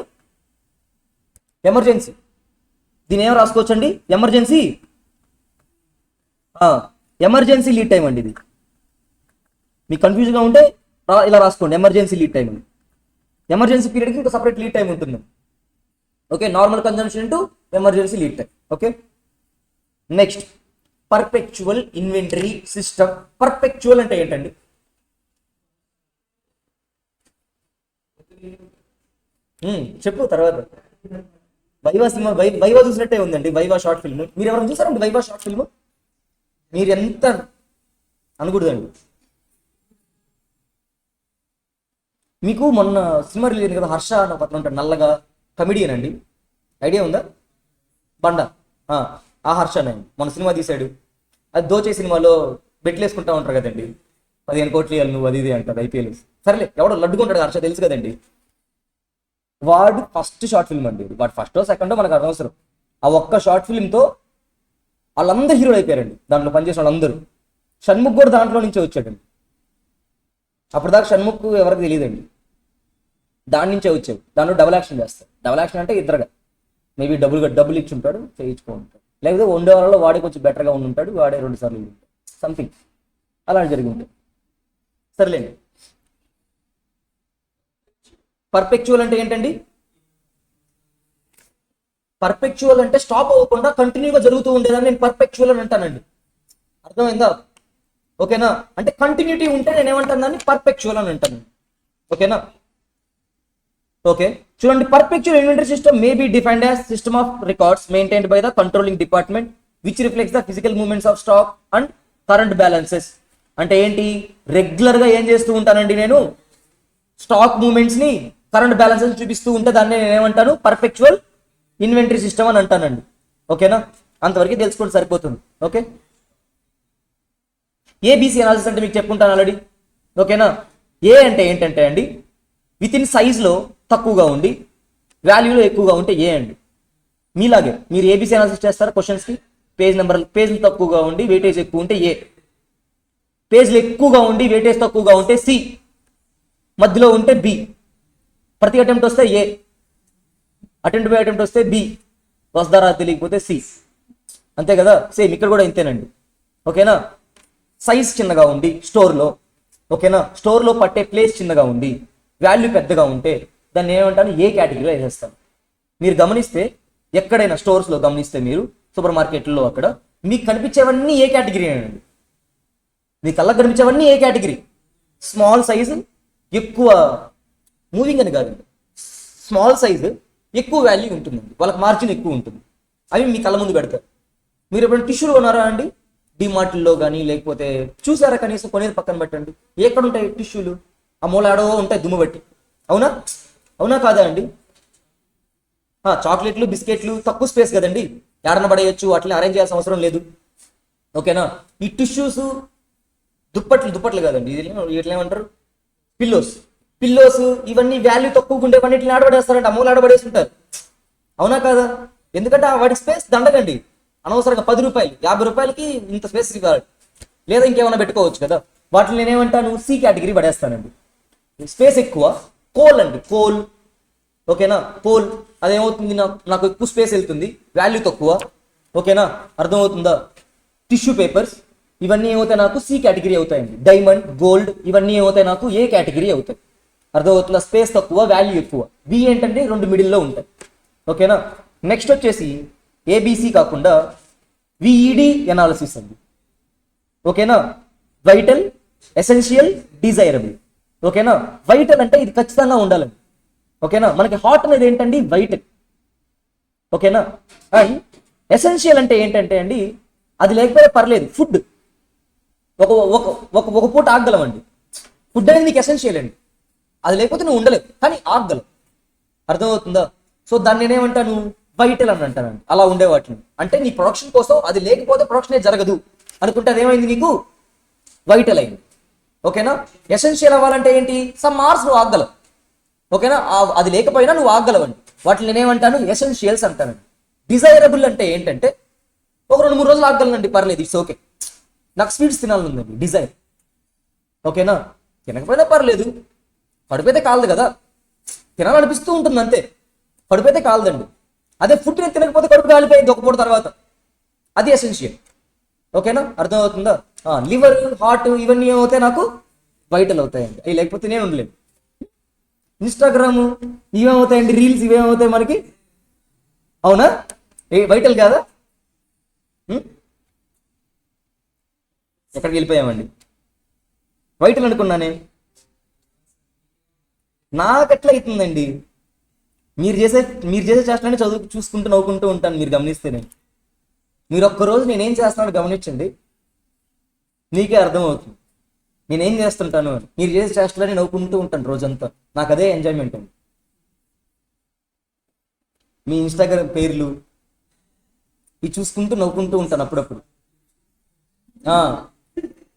ఎమర్జెన్సీ, దీని ఏం రాసుకోవచ్చండి, ఎమర్జెన్సీ ఎమర్జెన్సీ లీడ్ టైం అండి. ఇది మీకు కన్ఫ్యూజ్గా ఉంటే ఇలా రాసుకోండి, ఎమర్జెన్సీ లీడ్ టైం అండి. ఎమర్జెన్సీ పీరియడ్కి ఇంకా సపరేట్ లీడ్ టైం ఉంటుంది. Okay, normal consumption to emergency lead time. Okay, next perpetual inventory system. Perpetual అంటే ఏంటండి? చెప్పు తర్వాత. వైవా సినిమా వైవా చూసినట్టే ఉందండి, వైవా షార్ట్ ఫిల్మ్. మీరు ఎవరైనా చూసారండి వైవా షార్ట్ ఫిల్మ్? మీరు ఎంత అనకూడదండి. మీకు మొన్న సినిమా రిలీజ్ కదా, హర్ష అని ఒక అతను ఉంటాడు, నల్లగా కమిడియన్ అండి, ఐడియా ఉందా? బండ, ఆ హర్ష అండి మన సినిమా తీశాడు. అది దోచే సినిమాలో బెట్లు వేసుకుంటా ఉంటారు కదండి, 15 కోట్లు ఇవ్వాలి నువ్వు అది ఇది అంటారు ఐపీఎల్. సరేలే, ఎవడో లడ్డుకుంటాడు హర్ష, తెలుసు కదండి. వాడు ఫస్ట్ షార్ట్ ఫిల్మ్ అండి, వాడు ఫస్టో సెకండో మనకు అనవసరం. ఆ ఒక్క షార్ట్ ఫిల్మ్తో వాళ్ళందరూ హీరోలు అయిపోయారండి, దాంట్లో పనిచేసిన వాళ్ళందరూ. షణ్ముఖ్ కూడా దాంట్లో నుంచే వచ్చాడండి. అప్పటిదాకా షణ్ముఖ్ ఎవరికి తెలియదండి, దాని నుంచే వచ్చాడు. దాంట్లో డబుల్ యాక్షన్ చేస్తాడు. డబుల్ యాక్షన్ అంటే ఇద్దరుగా మేబీ డబ్బులు ఇచ్చి ఉంటాడు, చేయించుకో ఉంటాడు, లేకపోతే వండే వాళ్ళలో వాడే కొంచెం బెటర్గా ఉండి ఉంటాడు, వాడే 2 సార్లు ఉంటాడు, సంథింగ్ అలా జరిగి ఉంటుంది. సరేలేండి. పర్పెక్చువల్ అంటే ఏంటండి? పర్పెక్చువల్ అంటే స్టాప్ అవ్వకుండా కంటిన్యూగా జరుగుతూ ఉండేదాన్ని నేను పర్పెక్చువల్ అని అంటానండి. అర్థమైందా? ఓకేనా? అంటే కంటిన్యూటీ ఉంటే నేను ఏమంటాను, దాన్ని పర్పెక్చువల్ అని అంటాను. ఓకేనా? ఓకే, చూడండి. Perpetual inventory system may be defined as system of records maintained by the controlling department which reflects the physical movements of stock and current balances. అంటే ఏంటి? రెగ్యులర్ గా ఏం చేస్తూ ఉంటానండి నేను, స్టాక్ మూవ్మెంట్స్ ని, కరెంట్ బ్యాలెన్సెస్ చూపిస్తూ ఉంటే దాన్ని నేను ఏమంటాను, పర్పెక్చువల్ ఇన్వెంటరీ సిస్టమ్ అని అంటానండి. ఓకేనా? అంతవరకు తెలుసుకుంటే సరిపోతుంది. ఓకే, ఏబిసి అనాలిసిస్ అంటే మీకు చెప్పుకుంటాను ఆల్రెడీ. ఓకేనా? ఏ అంటే ఏంటంటే అండి, విత్ ఇన్ సైజ్లో తక్కువగా ఉండి వాల్యూలో ఎక్కువగా ఉంటే ఏ అండి. మీలాగే మీరు ఏబిసి అనాలిసిస్ చేస్తారు క్వశ్చన్స్కి, పేజ్లు తక్కువగా ఉండి వెయిటేజ్ ఎక్కువ ఉంటే ఏ, పేజ్లు ఎక్కువగా ఉండి వెయిటేజ్ తక్కువగా ఉంటే సి, మధ్యలో ఉంటే బి, ప్రతి అటెంప్ట్ వస్తే ఏ, అటెంప్ట్ బై అటెంప్ట్ వస్తే బి, వస్తారా తెలియకపోతే సి. అంతే కదా? సేమ్ ఇక్కడ కూడా ఇంతేనండి. ఓకేనా? సైజ్ చిన్నగా ఉండి స్టోర్లో, ఓకేనా, స్టోర్లో పట్టే ప్లేస్ చిన్నగా ఉండి వాల్యూ పెద్దగా ఉంటే దాన్ని ఏమంటాను, ఏ కేటగిరీలో వేసేస్తాను. మీరు గమనిస్తే ఎక్కడైనా స్టోర్స్లో గమనిస్తే, మీరు సూపర్ మార్కెట్లో అక్కడ మీకు కనిపించేవన్నీ ఏ కేటగిరీ అండి, మీ కళ్ళకు కనిపించేవన్నీ ఏ కేటగిరీ. స్మాల్ సైజు ఎక్కువ మూవింగ్ అని కాదండి, స్మాల్ సైజు ఎక్కువ వాల్యూ ఉంటుందండి, వాళ్ళకి మార్జిన్ ఎక్కువ ఉంటుంది, అవి మీ కళ్ళ ముందు పెడతారు. మీరు ఎప్పుడైనా టిష్యూలు కొన్నారా అండి, డిమార్ట్లో కానీ, లేకపోతే చూసారా కనీసం, కొనేది పక్కన పెట్టండి, ఎక్కడ ఉంటాయి టిష్యూలు, ఆ మూలాడో ఉంటాయి దుమ్ము బట్టి. అవునా? అవునా కాదా అండి? చాక్లెట్లు, బిస్కెట్లు తక్కువ స్పేస్ కదండి, ఏడన పడేయచ్చు, అట్లా అరేంజ్ చేయాల్సిన అవసరం లేదు. ఓకేనా? ఈ టిష్యూస్, దుప్పట్లు కాదండి, ఇది ఇట్లా ఏమంటారు, పిల్లోస్ ఇవన్నీ వాల్యూ తక్కువ ఉండే పన్నిటిని ఆడబడేస్తారంటే, అమ్మలు ఆడబడేస్తుంటారు. అవునా కాదా? ఎందుకంటే వాటికి స్పేస్ దండకండి, అనవసరంగా 10 రూపాయలు 50 రూపాయలకి ఇంత స్పేస్ ఇవ్వాలి, లేదా ఇంకేమైనా పెట్టుకోవచ్చు కదా. వాటిని నేనేమంటాను, సి కేటగిరీ పడేస్తానండి. స్పేస్ ఎక్కువ, కోల్ అండి, కోల్. ఓకేనా? కోల్ అదేమవుతుంది, నాకు ఎక్కువ స్పేస్ వెళ్తుంది, వాల్యూ తక్కువ. ఓకేనా? అర్థమవుతుందా? టిష్యూ పేపర్స్ ఇవన్నీ ఏమవుతాయి, నాకు సి కేటగిరీ అవుతాయండి. డైమండ్, గోల్డ్ ఇవన్నీ ఏమవుతాయి, నాకు ఏ కేటగిరీ అవుతాయి. అర్థమవుతుందా? స్పేస్ తక్కువ, వాల్యూ ఎక్కువ. బి ఏంటంటే 2 మిడిల్లో ఉంటాయి. ఓకేనా? నెక్స్ట్ వచ్చేసి ఏబిసి కాకుండా విఈడి ఎనాలిసిస్ అండి. ఓకేనా? Vital, essential, desirable. ఓకేనా? వైటల్ అంటే ఇది ఖచ్చితంగా ఉండాలండి. ఓకేనా? మనకి హాట్ అనేది ఏంటండి, వైటల్. ఓకేనా? అండ్ ఎసెన్షియల్ అంటే ఏంటంటే అండి, అది లేకపోతే పర్లేదు, ఫుడ్ ఒక పూట ఆగలం అండి. ఫుడ్ అనేది నీకు ఎసెన్షియల్ అండి, అది లేకపోతే నువ్వు ఉండలేవు, కానీ ఆగలం. అర్థమవుతుందా? సో దాన్ని నేనేమంటాను, వైటల్ అని అంటానండి. అలా ఉండే వాటిని అంటే నీ ప్రొడక్షన్ కోసం అది లేకపోతే ప్రొడక్షనే జరగదు అనుకుంటే అదేమైంది, నీకు వైటల్ అయింది. ఓకేనా? ఎసెన్షియల్ అవ్వాలంటే ఏంటి, సమ్ మార్క్స్ నువ్వు ఆగలవు. ఓకేనా? అది లేకపోయినా నువ్వు ఆగలవండి. వాటిని నేనేమంటాను, ఎసెన్షియల్స్ అంటానండి. డిజైరబుల్ అంటే ఏంటంటే ఒక 2-3 రోజులు ఆగలనండి, పర్లేదు, ఇట్స్ ఓకే, నాకు స్వీట్స్ తినాలని ఉందండి, డిజైర్. ఓకేనా? తినకపోయినా పర్లేదు, కడుపైతే కాలదు కదా, తినాలనిపిస్తూ ఉంటుంది అంతే, కడుపైతే కాలదండి. అదే ఫుడ్ నేను తినకపోతే కడుపు కాలిపోయింది ఒక పూట తర్వాత, అది ఎసెన్షియల్. ఓకేనా, అర్థమవుతుందా? లివర్, హార్ట్ ఇవన్నీ ఏమవుతాయి నాకు వైటల్ అవుతాయండి, అవి లేకపోతే నేను ఉండలేను. ఇన్స్టాగ్రాము ఇవేమవుతాయండి, రీల్స్ ఇవేమవుతాయి మనకి, అవునా, వైటల్ కాదా? ఎక్కడికి వెళ్ళిపోయామండి, వైటల్ అనుకున్నానే. నాకెట్లా అవుతుందండి, మీరు చేసే చేష్టలని చదువు చూసుకుంటూ నవ్వుకుంటూ ఉంటాను, మీరు గమనిస్తేనే. మీరు ఒక్కరోజు నేనేం చేస్తున్నాను గమనించండి, నీకే అర్థమవుతుంది నేనేం చేస్తుంటాను అని. మీరు చేసే చేష్టలని నవ్వుకుంటూ ఉంటాను రోజంతా, నాకు అదే ఎంజాయ్మెంట్ అండి. మీ ఇన్స్టాగ్రామ్ పేర్లు ఇవి చూసుకుంటూ నవ్వుకుంటూ ఉంటాను అప్పుడప్పుడు.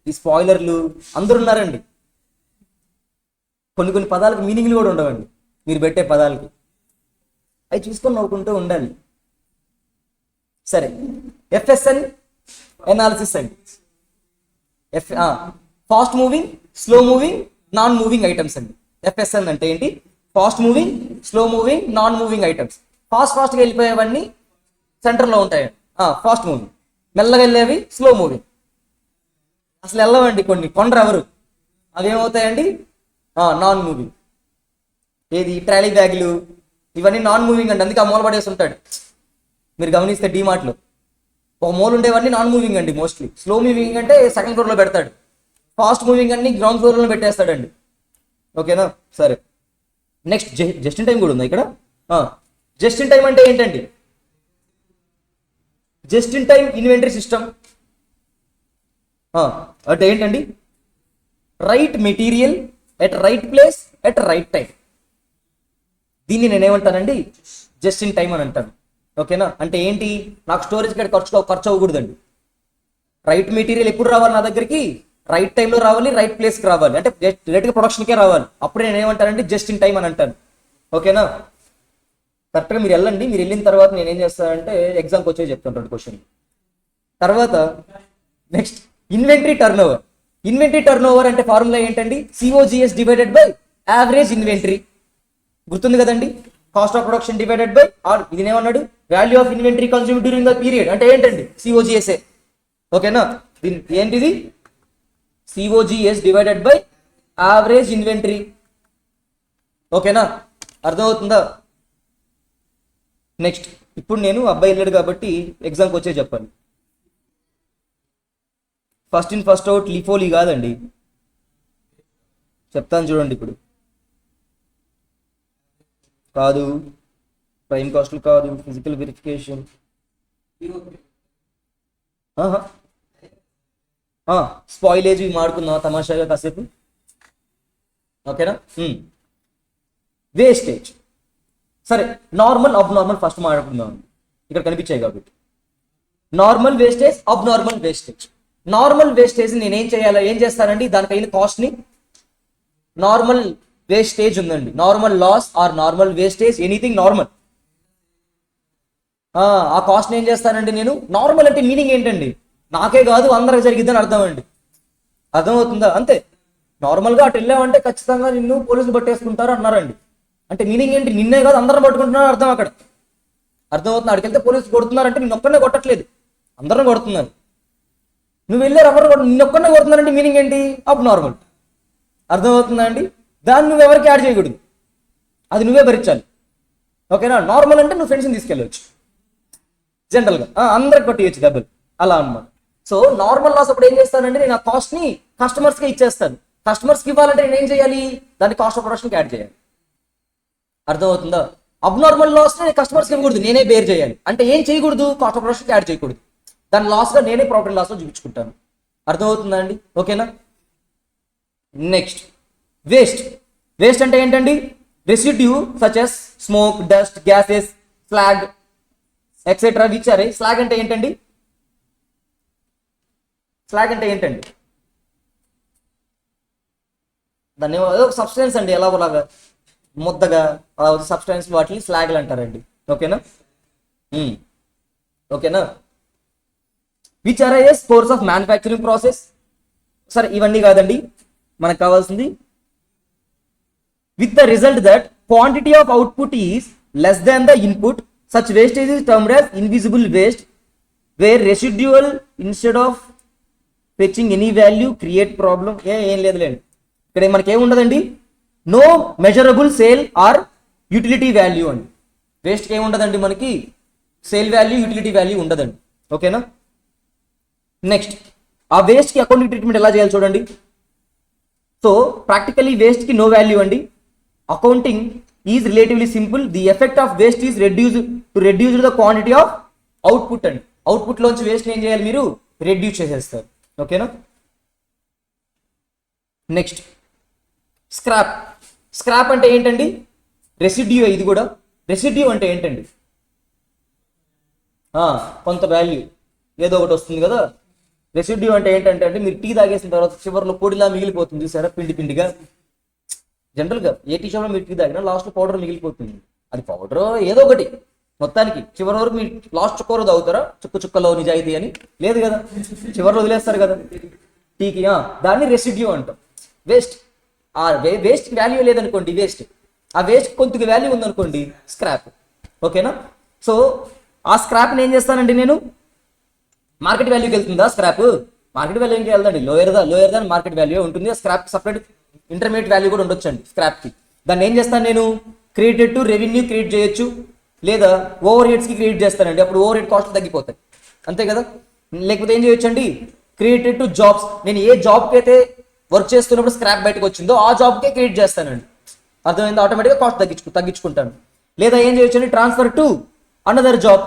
ఈ స్పాయిలర్లు అందరు ఉన్నారండి. కొన్ని పదాలకు మీనింగ్లు కూడా ఉండవండి మీరు పెట్టే పదాలకి, అవి చూసుకొని నవ్వుకుంటూ ఉండాలి. సరే, ఎఫ్ఎస్ఎన్ ఎనాలిసిస్ అండి. Fast moving, slow moving, non moving items అండి. ఎఫ్ఎస్ఎన్ అంటే ఏంటి? Fast moving, slow moving, non moving items. ఫాస్ట్గా వెళ్ళిపోయేవన్నీ సెంటర్లో ఉంటాయండి ఫాస్ట్ మూవింగ్, మెల్లగా వెళ్ళేవి స్లో మూవింగ్. అసలు వెళ్ళవండి కొన్ని, కొండరు ఎవరు, అవేమవుతాయండి నాన్ మూవింగ్. ఏది ట్రాలీ బ్యాగులు ఇవన్నీ నాన్ మూవింగ్ అండి, అందుకే ఆ మూల పడేసి ఉంటాడు. మీరు గమనిస్తే డీమార్ట్లో ఒక మూల ఉండేవన్నీ నాన్ మూవింగ్ అండి మోస్ట్లీ. స్లో మూవింగ్ అంటే సెకండ్ ఫ్లోర్లో పెడతాడు, ఫాస్ట్ మూవింగ్ అన్ని గ్రౌండ్ ఫ్లోర్లో పెట్టేస్తాడండి. ఓకేనా, సరే. నెక్స్ట్ జస్ట్ ఇన్ టైం కూడా ఉంది ఇక్కడ. జస్ట్ ఇన్ టైం అంటే ఏంటండి? Just in time inventory system అంటే ఏంటండి? Right material at right place at right time. దీన్ని నేనేమంటానండి? జస్ట్ ఇన్ టైం అని అంటాను. ఓకేనా, అంటే ఏంటి? నాకు స్టోరేజ్ కార్డ్ ఖర్చు అవ్వకూడదండి. రైట్ మెటీరియల్ ఎప్పుడు రావాలి నా దగ్గరికి? రైట్ టైంలో రావాలి, రైట్ ప్లేస్కి రావాలి, అంటే డైరెక్ట్గా ప్రొడక్షన్కే రావాలి. అప్పుడు నేను ఏమంటానండి? జస్ట్ ఇన్ టైం అని అంటాను. ఓకేనా, కరెక్ట్గా మీరు వెళ్ళండి. మీరు వెళ్ళిన తర్వాత నేను ఏం చేస్తానంటే ఎగ్జామ్కి వచ్చే చెప్తాను క్వశ్చన్. తర్వాత next inventory turn over. Inventory turn over అంటే ఫార్ములా ఏంటండి? COGS divided by average inventory. గుర్తుంది కదండి? Cost of production divided by or, ఇది ఏమన్నాడు? Value of inventory consumed during the period. అంటే ఏంటండి? COGS. ఓకేనా, ఏంటిది? COGS divided by average inventory. ఓకేనా, అర్థమవుతుందా? నెక్స్ట్, ఇప్పుడు నేను అబ్బాయి వెళ్ళాడు కాబట్టి ఎగ్జామ్కి వచ్చే చెప్పాలి. ఫస్ట్ ఇన్ ఫస్ట్ అవుట్ లిఫోలీ కాదండి, చెప్తాను చూడండి. ఇప్పుడు కాదు, ప్రైమ్ కాస్ట్లు కాదు, ఫిజికల్ వెరిఫికేషన్, స్పాయిలేజ్ మాడుకుందాం తమాషాగా కాసేపు. ఓకేనా, వేస్టేజ్. సరే, నార్మల్ అబ్ నార్మల్ ఫస్ట్ మాట్లాడుకుందాం, ఇక్కడ కనిపించాయి కాబట్టి. Normal wastage, abnormal wastage. Normal wastage నేను ఏం చేస్తానండి? దానికైన కాస్ట్ ని, నార్మల్ వేస్టేజ్ ఉందండి, normal loss or normal wastage, anything normal. ఆ కాస్ట్ ఏం చేస్తానండి నేను? నార్మల్ అంటే మీనింగ్ ఏంటండి? నాకే కాదు అందరికి జరిగిద్దని అర్థం అండి. అర్థమవుతుందా? అంతే. నార్మల్గా అటు వెళ్ళామంటే ఖచ్చితంగా నిన్ను పోలీసులు పట్టేసుకుంటారు అన్నారండి. అంటే మీనింగ్ ఏంటి? నిన్నే కాదు అందరం పట్టుకుంటున్నారు అర్థం అక్కడ. అర్థమవుతుంది? అక్కడికి వెళ్తే పోలీసులు కొడుతున్నారంటే నిన్ను ఒక్కనే కొట్టట్లేదు, అందరం కొడుతున్నారు. నువ్వు వెళ్ళారు ఎవరు నిన్నొక్కనే కొడుతున్నారంటే మీనింగ్ ఏంటి? అబ్ నార్మల్. అర్థమవుతుందా అండి? దాన్ని నువ్వు ఎవరికి యాడ్ చేయకూడదు, అది నువ్వే భరించాలి. ఓకేనా, నార్మల్ అంటే నువ్వు ఫ్రెండ్స్ని తీసుకెళ్ళవచ్చు, జనరల్గా అందరికి కొట్టియచ్చు డబ్బులు, అలా అన్నమాట. సో నార్మల్ లాస్ అప్పుడు ఏం చేస్తానంటే నేను ఆ కాస్ట్ని కస్టమర్స్కి ఇచ్చేస్తాను. కస్టమర్స్కి ఇవ్వాలంటే నేను ఏం చేయాలి? దాన్ని కాస్ట్ ఆఫ్ ప్రొడక్షన్కి యాడ్ చేయాలి. అర్థమవుతుందా? అబ్నార్మల్ లాస్ నేను కస్టమర్స్కి ఇవ్వకూడదు, నేనే బేర్ చేయాలి. అంటే ఏం చేయకూడదు? కాస్ట్ ఆఫ్ ప్రొడక్షన్కి యాడ్ చేయకూడదు, దాని లాస్గా నేనే ప్రాఫిట్ లాస్లో చూపించుకుంటాను. అర్థమవుతుందా అండి? ఓకేనా. Next, waste. వేస్ట్ అంటే ఏంటండి? Residue such as smoke, dust, gases, slag etcetera which are. Slag అంటే ఏంటండి? స్లాగ్ అంటే ఏంటండి? దాన్ని ఒక సబ్స్టెన్స్ అండి, ఎలాగోలాగా ముద్దగా సబ్స్టెన్స్, వాటిని స్లాగ్లు అంటారండి. ఓకేనా, ఓకేనా. Which are a course of manufacturing process. సరే, ఇవన్నీ కాదండి, మనకు కావాల్సింది with the result that quantity of output is less than the input. Such wastage is termed as invisible waste, where residual instead of fetching any value create problem. ఏం లేదులేండి, ఇక్కడ మనకి ఏముండదండి, no measurable sale or utility value అండి. వేస్ట్కి ఏముండదండి, మనకి sale value utility value ఉండదండి. ఓకేనా. నెక్స్ట్, ఆ వేస్ట్కి అకౌంటింగ్ ట్రీట్మెంట్ ఎలా చేయాలి చూడండి. సో ప్రాక్టికలీ వేస్ట్కి నో వాల్యూ అండి. Accounting is relatively simple. The effect of waste is reduce the quantity of output అండి. అవుట్పుట్ లోంచి వేస్ట్ ఏం చేయాలి, మీరు రెడ్యూస్ చేసేస్తారు. ఓకేనా. Next, scrap. స్క్రాప్ అంటే ఏంటండి, రెసిడ్యూ. ఇది కూడా రెసిడ్యూ అంటే ఏంటండి, కొంత వాల్యూ ఏదో ఒకటి వస్తుంది కదా. రెసిడ్యూ అంటే ఏంటంటే మీరు టీ తాగేసిన తర్వాత చివరిలో పొడిలా మిగిలిపోతుంది చూసారా, పిండి పిండిగా. జనరల్గా ఏ టీ షాప్లో మీరు టీ తాగినా లాస్ట్లో పౌడర్ మిగిలిపోతుంది. అది పౌడర్ ఏదో ఒకటి, మొత్తానికి చివరి వరకు మీరు లాస్ట్ చుక్కలో తాగుతారా, చుక్కలో నిజాయితీ అని లేదు కదా, చివరిలో వదిలేస్తారు కదా టీకి. దాన్ని రెసిడ్యూ అంటాం. వేస్ట్, ఆ వేస్ట్ వాల్యూ లేదనుకోండి వేస్ట్, ఆ వేస్ట్ కొంత వాల్యూ ఉందనుకోండి స్క్రాప్. ఓకేనా. సో ఆ స్క్రాప్ని ఏం చేస్తానండి నేను, మార్కెట్ వాల్యూకి వెళ్తుందా స్క్రాప్, మార్కెట్ వాల్యూ ఇంకా వెళ్దండి, లోయర్ దాన్ మార్కెట్ వాల్యూ ఉంటుంది. స్క్రాప్ సపరేట్ ఇంటర్మీడియట్ వాల్యూ కూడా ఉండొచ్చండి స్క్రాప్కి. దాన్ని ఏం చేస్తాను నేను, క్రియేటెడ్ టు రెవెన్యూ క్రియేట్ చేయొచ్చు, లేదా ఓవర్ హెడ్స్కి క్రియేట్ చేస్తానండి. అప్పుడు ఓవర్ హెడ్ కాస్ట్ తగ్గిపోతాయి, అంతే కదా. లేకపోతే ఏం చేయొచ్చు అండి, క్రియేటెడ్ టు జాబ్స్. నేను ఏ జాబ్కి అయితే వర్క్ చేస్తున్నప్పుడు స్క్రాప్ బయటకు వచ్చిందో ఆ జాబ్కే క్రియేట్ చేస్తానండి. అర్థమైంది, ఆటోమేటిక్గా కాస్ట్ తగ్గించుకుంటాను. లేదా ఏం చేయొచ్చు అండి, ట్రాన్స్ఫర్ టు అనదర్ జాబ్.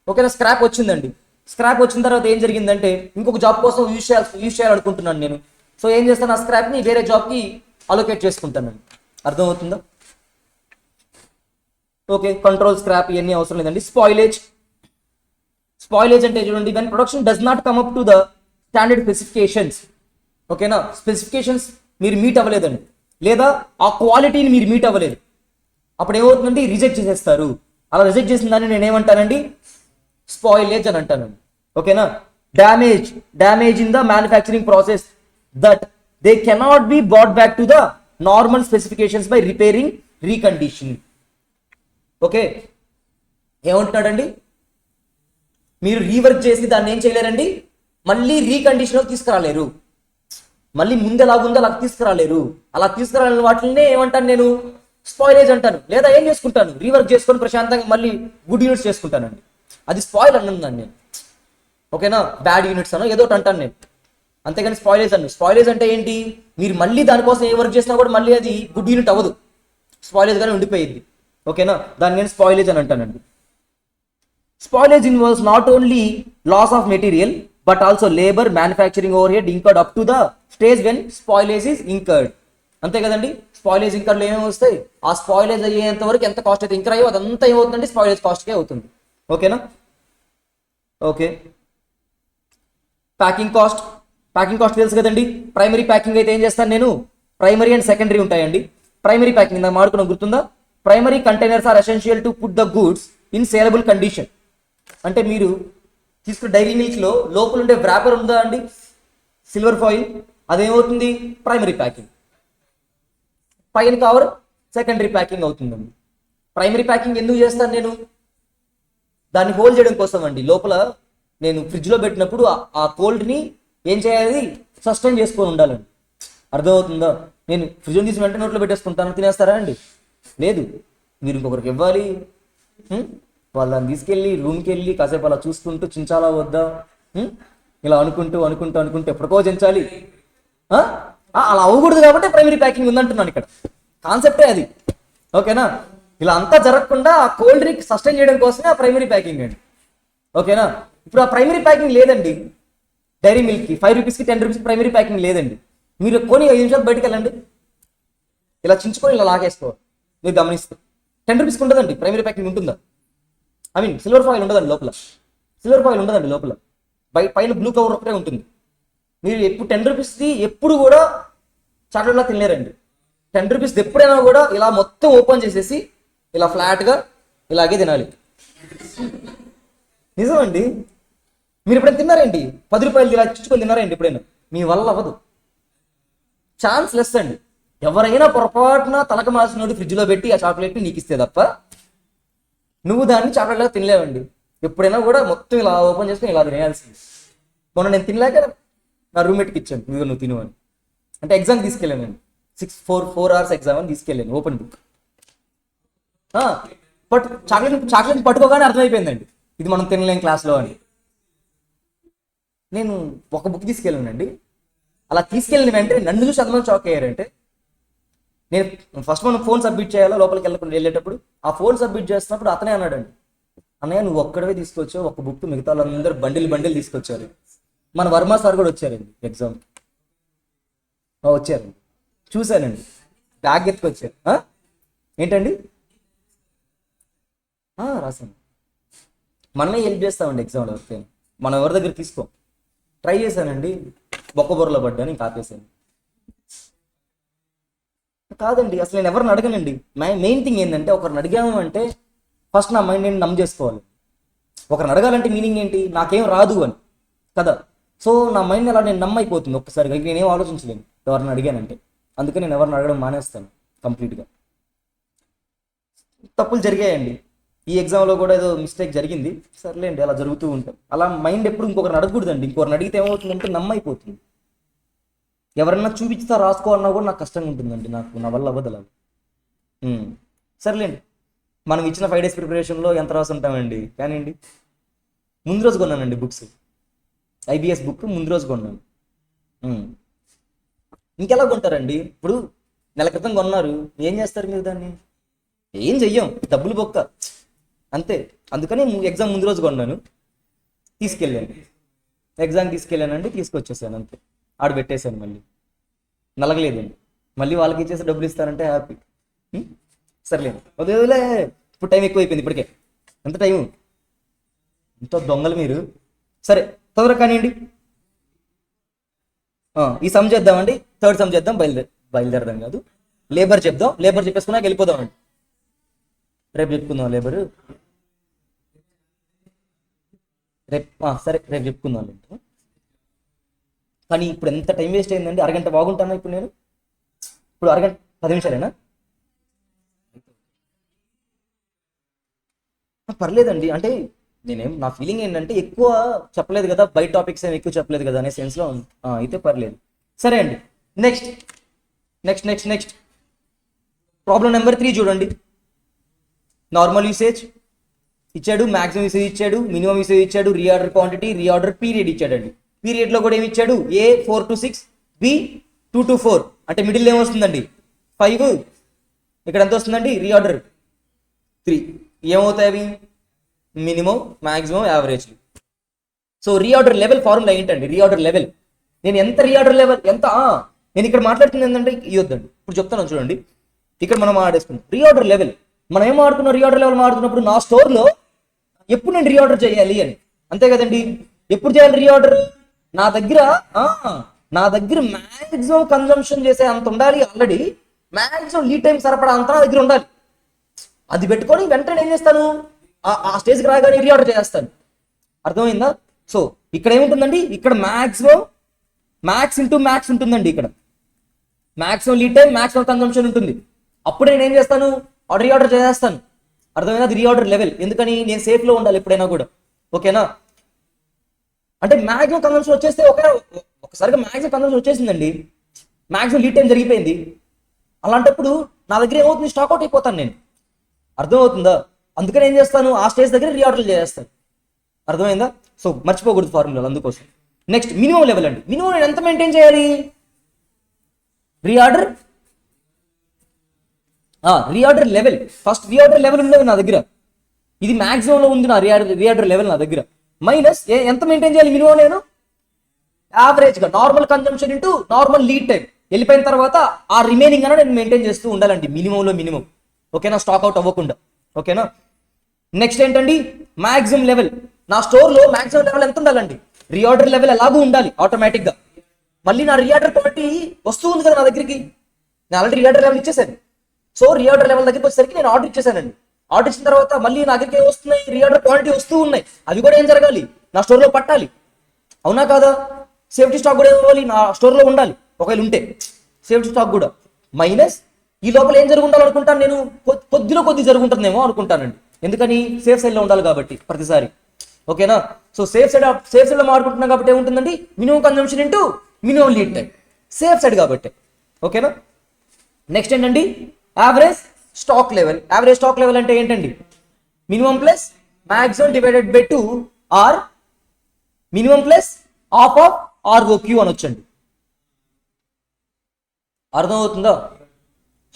ఓకేనా. స్క్రాప్ వచ్చిందండి, స్క్రాప్ వచ్చిన తర్వాత ఏం జరిగిందంటే ఇంకొక జాబ్ కోసం యూజ్ చేయాలనుకుంటున్నాను నేను. సో ఏం చేస్తాను, ఆ స్క్రాప్ని వేరే జాబ్కి అలొకేట్ చేసుకుంటానండి. అర్థమవుతుందా. ఓకే. కంట్రోల్ స్క్రాప్ ఇవన్నీ అవసరం లేదండి. స్పాయిలేజ్. స్పాయిలేజ్ అంటే చూడండి, when production does not come up to the standard specifications. ఓకేనా. స్పెసిఫికేషన్స్ మీరు మీట్ అవ్వలేదండి, లేదా ఆ క్వాలిటీని మీరు మీట్ అవ్వలేదు, అప్పుడు ఏమవుతుందండి, రిజెక్ట్ చేసేస్తారు. అలా రిజెక్ట్ చేసిన దాన్ని నేను ఏమంటానండి, స్పాయిలేజ్ అని అంటానండి. ఓకేనా. Damage in the manufacturing process that they cannot be brought back to the normal specifications by repairing, reconditioning. Okay. ఏమంటున్నాడండి, మీరు రీవర్క్ చేసి దాన్ని ఏం చేయలేరండి, మళ్ళీ రీకండిషన్ తీసుకురాలేరు, మళ్ళీ ముందు ఎలాగుందో అలా తీసుకురాలేరు. అలా తీసుకురాలేని వాటినే ఏమంటాను నేను, స్పాయిలేజ్ అంటాను. లేదా ఏం చేసుకుంటాను, రీవర్క్ చేసుకొని ప్రశాంతంగా మళ్ళీ గుడ్ యూనిట్స్ చేసుకుంటానండి. అది స్పాయిల్ అన్నాను నేను. ఓకేనా. బ్యాడ్ యూనిట్స్ అనో ఏదో ఒకటి అంటాను నేను, అంతేగాని స్పాయిలేజ్ అన్ను. స్పాయిలేజ్ అంటే ఏంటి, మీరు మళ్ళీ దానికోసం ఏ వర్క్ చేసినా కూడా మళ్ళీ అది గుడ్ యూనిట్ అవ్వదు, స్పాయిలేజ్గానే ఉండిపోయింది. ఓకేనా. దాన్ని నేను స్పాయిలేజ్ అని అంటానండి. Spoilage involves not only loss of material but also labour, manufacturing overhead incurred up to the stage when spoilage is incurred. అంతే కదండి. స్పాయిలేజ్ ఇంకర్డ్లో ఏమేమి వస్తాయి, ఆ స్పాయిలేజ్ అయ్యేంత వరకు ఎంత కాస్ట్ అయితే ఇంకర్ అయ్యో అదంతా ఏమవుతుందండి, స్పాయిలేజ్ కాస్ట్కే అవుతుంది. ఓకేనా. Okay. Packing cost. Packing cost తెలుసు కదండి. ప్రైమరీ ప్యాకింగ్ అయితే ఏం చేస్తాను నేను, ప్రైమరీ అండ్ సెకండరీ ఉంటాయండి. ప్రైమరీ ప్యాకింగ్ ఇందాక మాడుకున్నాం, గుర్తుందా. Primary containers are essential to put the goods in saleable condition. అంటే మీరు తీసుకున్న డైరీ మిల్క్లో లోపల ఉండే వ్రాపర్ ఉందా అండి, సిల్వర్ ఫాయిల్, అదేమవుతుంది, ప్రైమరీ ప్యాకింగ్. పైన కవర్ సెకండరీ ప్యాకింగ్ అవుతుందండి. ప్రైమరీ ప్యాకింగ్ ఎందుకు చేస్తాను నేను, దాన్ని హోల్డ్ చేయడం కోసం అండి. లోపల నేను ఫ్రిడ్జ్లో పెట్టినప్పుడు ఆ కోల్డ్ని ఏం చేయాలి, సస్టైన్ చేసుకొని ఉండాలండి. అర్థమవుతుందా. నేను ఫ్రిడ్జ్ తీసి వెంటనే నోట్లో పెట్టేసుకుంటాను, తినేస్తారా అండి, లేదు, మీరు ఇంకొకరికి ఇవ్వాలి. వాళ్ళని తీసుకెళ్ళి రూమ్కి వెళ్ళి కాసేపు అలా చూసుకుంటూ చించాలా వద్దా, ఇలా అనుకుంటూ ఎప్పటికో చించాలి. అలా అవ్వకూడదు కాబట్టి ప్రైమరీ ప్యాకింగ్ ఉందంటున్నాను ఇక్కడ, కాన్సెప్టే అది. ఓకేనా. ఇలా అంతా జరగకుండా ఆ కోల్డ్ డ్రింక్ సస్టైన్ చేయడం కోసమే ఆ ప్రైమరీ ప్యాకింగ్ అండి. ఓకేనా. ఇప్పుడు ఆ ప్రైమరీ ప్యాకింగ్ లేదండి డైరీ మిల్క్కి, 5 రూపీస్కి 10 రూపీస్కి ప్రైమరీ ప్యాకింగ్ లేదండి. మీరు కొని 5 నిమిషాలు బయటకు వెళ్ళండి, ఇలా చించుకొని ఇలా లాగేసుకోవాలి. మీరు గమనిస్తే 10 రూపీస్కి ఉండదండి ప్రైమరీ ప్యాకింగ్. ఉంటుందా, ఐ మీన్ సిల్వర్ ఫాయిల్ ఉండదండి లోపల, సిల్వర్ ఫాయిల్ ఉండదండి లోపల, పైన బ్లూ కవర్ ఒకటే ఉంటుంది. మీరు ఎప్పుడు 10 రూపీస్ది ఎప్పుడు కూడా చాక్లెట్లా తినలేరండి. 10 రూపీస్ది ఎప్పుడైనా కూడా ఇలా మొత్తం ఓపెన్ చేసేసి ఇలా ఫ్లాట్గా ఇలాగే తినాలి. నిజమండి. మీరు ఎప్పుడైనా తిన్నారండి 10 రూపాయలు ఇలా చుచ్చుకొని తిన్నారండి ఎప్పుడైనా, మీ వల్ల అవ్వదు, ఛాన్స్ లెస్ అండి. ఎవరైనా పొరపాటున తలక మాసినోడు ఫ్రిడ్జ్లో పెట్టి ఆ చాక్లెట్ని నీకు ఇస్తే తప్ప నువ్వు దాన్ని చాక్లెట్ లాగా తినలేవండి. ఎప్పుడైనా కూడా మొత్తం ఇలా ఓపెన్ చేసుకుని ఇలా తినేయాల్సింది. మొన్న నేను తినలేక నా రూమ్మేట్కి ఇచ్చాను, నువ్వు తిను అని. అంటే ఎగ్జామ్ తీసుకెళ్ళాను నేను, 4 hours ఎగ్జామ్ అని తీసుకెళ్ళాను, ఓపెన్ బుక్. బట్ చాక్లెట్ పట్టుకోగానే అర్థమైపోయిందండి ఇది మనం తినలేం క్లాస్లో అని. నేను ఒక బుక్ తీసుకెళ్ళానండి. అలా తీసుకెళ్ళిన వెంటనే నన్ను చూసి అంతమంది షాక్ అయ్యారంటే, నేను ఫస్ట్ మనం ఫోన్ సబ్మిట్ చేయాలో లోపలికి వెళ్ళేటప్పుడు ఆ ఫోన్ సబ్మిట్ చేస్తున్నప్పుడు అతనే అన్నాడండి, అన్నయ్య నువ్వు ఒక్కడవే తీసుకొచ్చావు ఒక బుక్, మిగతా వాళ్ళందరూ బండిల్ తీసుకొచ్చారు. మన వర్మ సార్ కూడా వచ్చారండి ఎగ్జామ్ వచ్చారండి, చూశానండి, బ్యాగ్ ఎత్తుకొచ్చారు. ఏంటండి రాశాను. మనమే హెల్ప్ చేస్తామండి ఎగ్జామ్లో వస్తే, మనం ఎవరి దగ్గర తీసుకో. ట్రై చేశానండి, బొక్కబొరలో పడ్డాను, ఇంకా ఆపేశాను. కాదండి అసలు నేను ఎవరిని అడగనండి. మెయిన్ థింగ్ ఏంటంటే ఒకరిని అడిగాము అంటే ఫస్ట్ నా మైండ్ నేను నమ్ము చేసుకోవాలి. ఒకరిని అడగాలంటే మీనింగ్ ఏంటి, నాకేం రాదు అని కదా. సో నా మైండ్ అలా నేను నమ్మైపోతుంది ఒక్కసారిగా, నేనేం ఆలోచించలేను ఎవరిని అడిగానంటే. అందుకే నేను ఎవరిని అడగడం మానేస్తాను కంప్లీట్గా. తప్పులు జరిగాయండి, ఈ ఎగ్జామ్లో కూడా ఏదో మిస్టేక్ జరిగింది, సర్లేండి అలా జరుగుతూ ఉంటాం. అలా మైండ్ ఎప్పుడు ఇంకొకరిని అడగకూడదండి. ఇంకొకరిని అడిగితే ఏమవుతుందంటే నమ్మైపోతుంది. ఎవరన్నా చూపిస్తా రాసుకో అన్నా కూడా నాకు కష్టంగా ఉంటుందండి, నా వల్ల అవ్వదు అలా. సర్లేండి, మనం ఇచ్చిన 5 days ప్రిపరేషన్లో ఎంత రాసి ఉంటామండి. కానీ అండి ముందు రోజు కొన్నానండి బుక్స్, IBS బుక్ ముందు రోజు కొన్నాను. ఇంకెలా కొంటారండి, ఇప్పుడు నెల క్రితం కొన్నారు, ఏం చేస్తారు మీరు దాన్ని? ఏం చెయ్యం, డబ్బులు బొక్క అంతే. అందుకని ఎగ్జామ్ ముందు రోజు కొన్నాను, తీసుకెళ్ళాను, ఎగ్జామ్ తీసుకెళ్ళానండి, తీసుకొచ్చేసాను అంతే. ఆడ పెట్టేశాను, మళ్ళీ నలగలేదండి. మళ్ళీ వాళ్ళకి ఇచ్చేసి డబ్బులు ఇస్తానంటే హ్యాపీ. సర్లేదు వదిలే, ఇప్పుడు టైం ఎక్కువైపోయింది ఇప్పటికే. ఎంత టైము, ఎంతో దొంగలు మీరు. సరే తొందరగా కానివ్వండి. ఈ సమ్ చేద్దామండి, 3rd సమ్ చేద్దాం. బయలుదేరదాం కాదు, లేబర్ చెప్దాం. లేబర్ చెప్పేసుకున్నాక వెళ్ళిపోదామండి. రేపు చెప్పుకుందాం లేబరు, సరే రేపు చెప్పుకుందాం. కానీ ఇప్పుడు ఎంత టైం వేస్ట్ అయిందండి. అరగంట బాగుంటానా ఇప్పుడు నేను? ఇప్పుడు అరగంట 10 నిమిషాలేనా? పర్లేదండి. అంటే నా ఫీలింగ్ ఏంటంటే ఎక్కువ చెప్పలేదు కదా, బయట టాపిక్స్ ఏమి ఎక్కువ చెప్పలేదు కదా అనే సెన్స్లో అయితే పర్లేదు. సరే అండి, నెక్స్ట్ ప్రాబ్లం నెంబర్ 3 చూడండి. నార్మల్ యూసేజ్ ఇచ్చాడు, మ్యాక్సిమం యూసేజ్ ఇచ్చాడు, మినిమం యూసేజ్ ఇచ్చాడు, రీఆర్డర్ క్వాంటిటీ, రీఆర్డర్ పీరియడ్ ఇచ్చాడండి. పీరియడ్లో కూడా ఏమి ఇచ్చాడు, A 4 to 6, B 2 to 4. అంటే మిడిల్ ఏమొస్తుందండి 5. ఇక్కడ ఎంత వస్తుందండి రీఆర్డర్ 3. ఏమవుతాయి అవి? Minimum, maximum, average. So reorder level formula ఏంటండి? రీఆర్డర్ లెవెల్ నేను ఎంత రీఆర్డర్ లెవెల్ ఎంత నేను ఇక్కడ మాట్లాడుతుంది ఏంటంటే ఇవ్వద్దండి, ఇప్పుడు చెప్తాను చూడండి. ఇక్కడ మనం ఆడేసుకున్నాం రీఆర్డర్ లెవెల్. మనం ఏం ఆడుకున్నాం, రీఆర్డర్ లెవెల్ మాడుతున్నప్పుడు నా స్టోర్లో ఎప్పుడు నేను రీఆర్డర్ చేయాలి అని, అంతే కదండి. ఎప్పుడు చేయాలి రీఆర్డర్? నా దగ్గర మ్యాక్సిమం కన్జంప్షన్ చేసే అంత ఉండాలి, ఆల్రెడీ మ్యాక్సిమం లీడ్ టైం సరిపడా అంత నా దగ్గర ఉండాలి. అది పెట్టుకొని వెంటనే ఏం చేస్తాను, ఆ స్టేజ్కి రాగానే రీఆర్డర్ చేస్తాను. అర్థమైందా? సో ఇక్కడ ఏముంటుందండి, ఇక్కడ మ్యాక్స్ ఇంటూ మ్యాక్స్ ఉంటుందండి. ఇక్కడ maximum lead time, maximum consumption ఉంటుంది. అప్పుడు నేను ఏం చేస్తాను, రీఆర్డర్ చేస్తాను. అర్థమైందా? అది రీఆర్డర్ లెవెల్. ఎందుకని? నేను సేఫ్లో ఉండాలి ఎప్పుడైనా కూడా. ఓకేనా? అంటే మ్యాక్సిమం కన్జంప్షన్ వచ్చేస్తే ఒకసారిగా మ్యాక్సిమం కన్జంప్షన్ వచ్చేసిందండి, మ్యాక్సిమం లీడ్ టైం జరిగిపోయింది. అలాంటప్పుడు నా దగ్గర ఏమవుతుంది, స్టాక్అవుట్ అయిపోతాను నేను. అర్థమవుతుందా? అందుకని ఏం చేస్తాను, ఆ స్టేజ్ దగ్గర రీఆర్డర్ చేస్తాను. అర్థమైందా? సో మర్చిపోకూడదు ఫార్ములాలు, అందుకోసం. నెక్స్ట్ మినిమం లెవెల్ అండి. మినిమం నేను ఎంత మెయింటైన్ చేయాలి? Reorder level. First reorder level ఉండదు నా దగ్గర, ఇది మ్యాక్సిమంలో ఉంది నా రీఆర్డర్ లెవెల్ నా దగ్గర. మైనస్ ఎంత మెయింటైన్ చేయాలి మినిమం? నేను యావరేజ్గా normal consumption into normal lead time వెళ్ళిపోయిన తర్వాత ఆ రిమైనింగ్ అన్న నేను మెయింటైన్ చేస్తూ ఉండాలండి, మినిమంలో మినిమం. ఓకేనా? స్టాక్అవుట్ అవ్వకుండా. ఓకేనా? నెక్స్ట్ ఏంటండి, మ్యాక్సిమం లెవెల్. నా స్టోర్లో మ్యాక్సిమం లెవెల్ ఎంత ఉండాలండి? రీఆర్డర్ లెవెల్ ఎలాగూ ఉండాలి ఆటోమేటిక్గా. మళ్ళీ నా రీఆర్డర్ క్వాంటిటీ వస్తూ ఉంది కదా నా దగ్గరికి, నేను ఆల్రెడీ రీఆర్డర్ లెవెల్ ఇచ్చేసాను. సో రీఆర్డర్ లెవెల్ దగ్గరికి వచ్చేసరికి నేను ఆర్డర్ ఇచ్చేసానండి. ఆర్డర్ ఇచ్చిన తర్వాత మళ్ళీ నా దగ్గరికి వస్తున్నాయి, రీఆర్డర్ క్వాంటిటీ వస్తూ ఉన్నాయి. అవి కూడా ఏం జరగాలి, నా స్టోర్లో పట్టాలి. అవునా కాదా? సేఫ్టీ స్టాక్ కూడా ఏమవ్వాలి, నా స్టోర్లో ఉండాలి. ఒకవేళ ఉంటే సేఫ్టీ స్టాక్ కూడా మైనస్ ఈ లోపల ఏం జరుగుండాలి అనుకుంటాను నేను, కొద్దిలో కొద్ది జరుగుంటుందేమో అనుకుంటానండి. ఎందుకని సేఫ్ సైడ్లో ఉండాలి కాబట్టి ప్రతిసారి. ఓకేనా? సో సేఫ్ సైడ్లో మాట్లాడుకుంటున్నాం కాబట్టి ఏముంటుందండి, minimum consumption into minimum lead time, safe side కాబట్టి. ఓకేనా? నెక్స్ట్ ఏంటండి, average stock level. Average stock level అంటే ఏంటండి, minimum plus maximum divided by 2 or minimum plus half of ROQ అనొచ్చండి. అర్థమవుతుందా?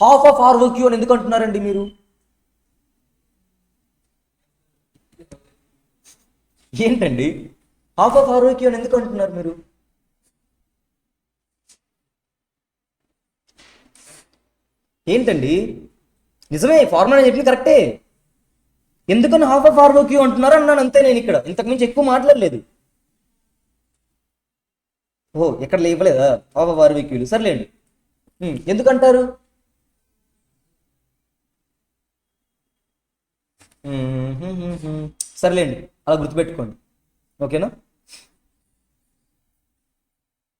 హాఫ్ ఆఫ్ ROQ అని ఎందుకు అంటున్నారండి మీరు? ఏంటండి హాఫ్ ఆఫ్ ROQ అని ఎందుకు అంటున్నారు మీరు? ఏంటండి? నిజమే, ఫార్ములా చెప్పింది కరెక్టే. ఎందుకని హాఫ్ ఆఫ్ ROQ అంటున్నారు అన్నాను అంతే. నేను ఇక్కడ ఇంతకుమించి ఎక్కువ మాట్లాడలేదు. ఓహో, ఎక్కడ లేవలేదా హాఫ్ ఆఫ్ ROQలు? సర్లేండి. ఎందుకంటారు? సర్లేండి, అలా గుర్తుపెట్టుకోండి. ఓకేనా?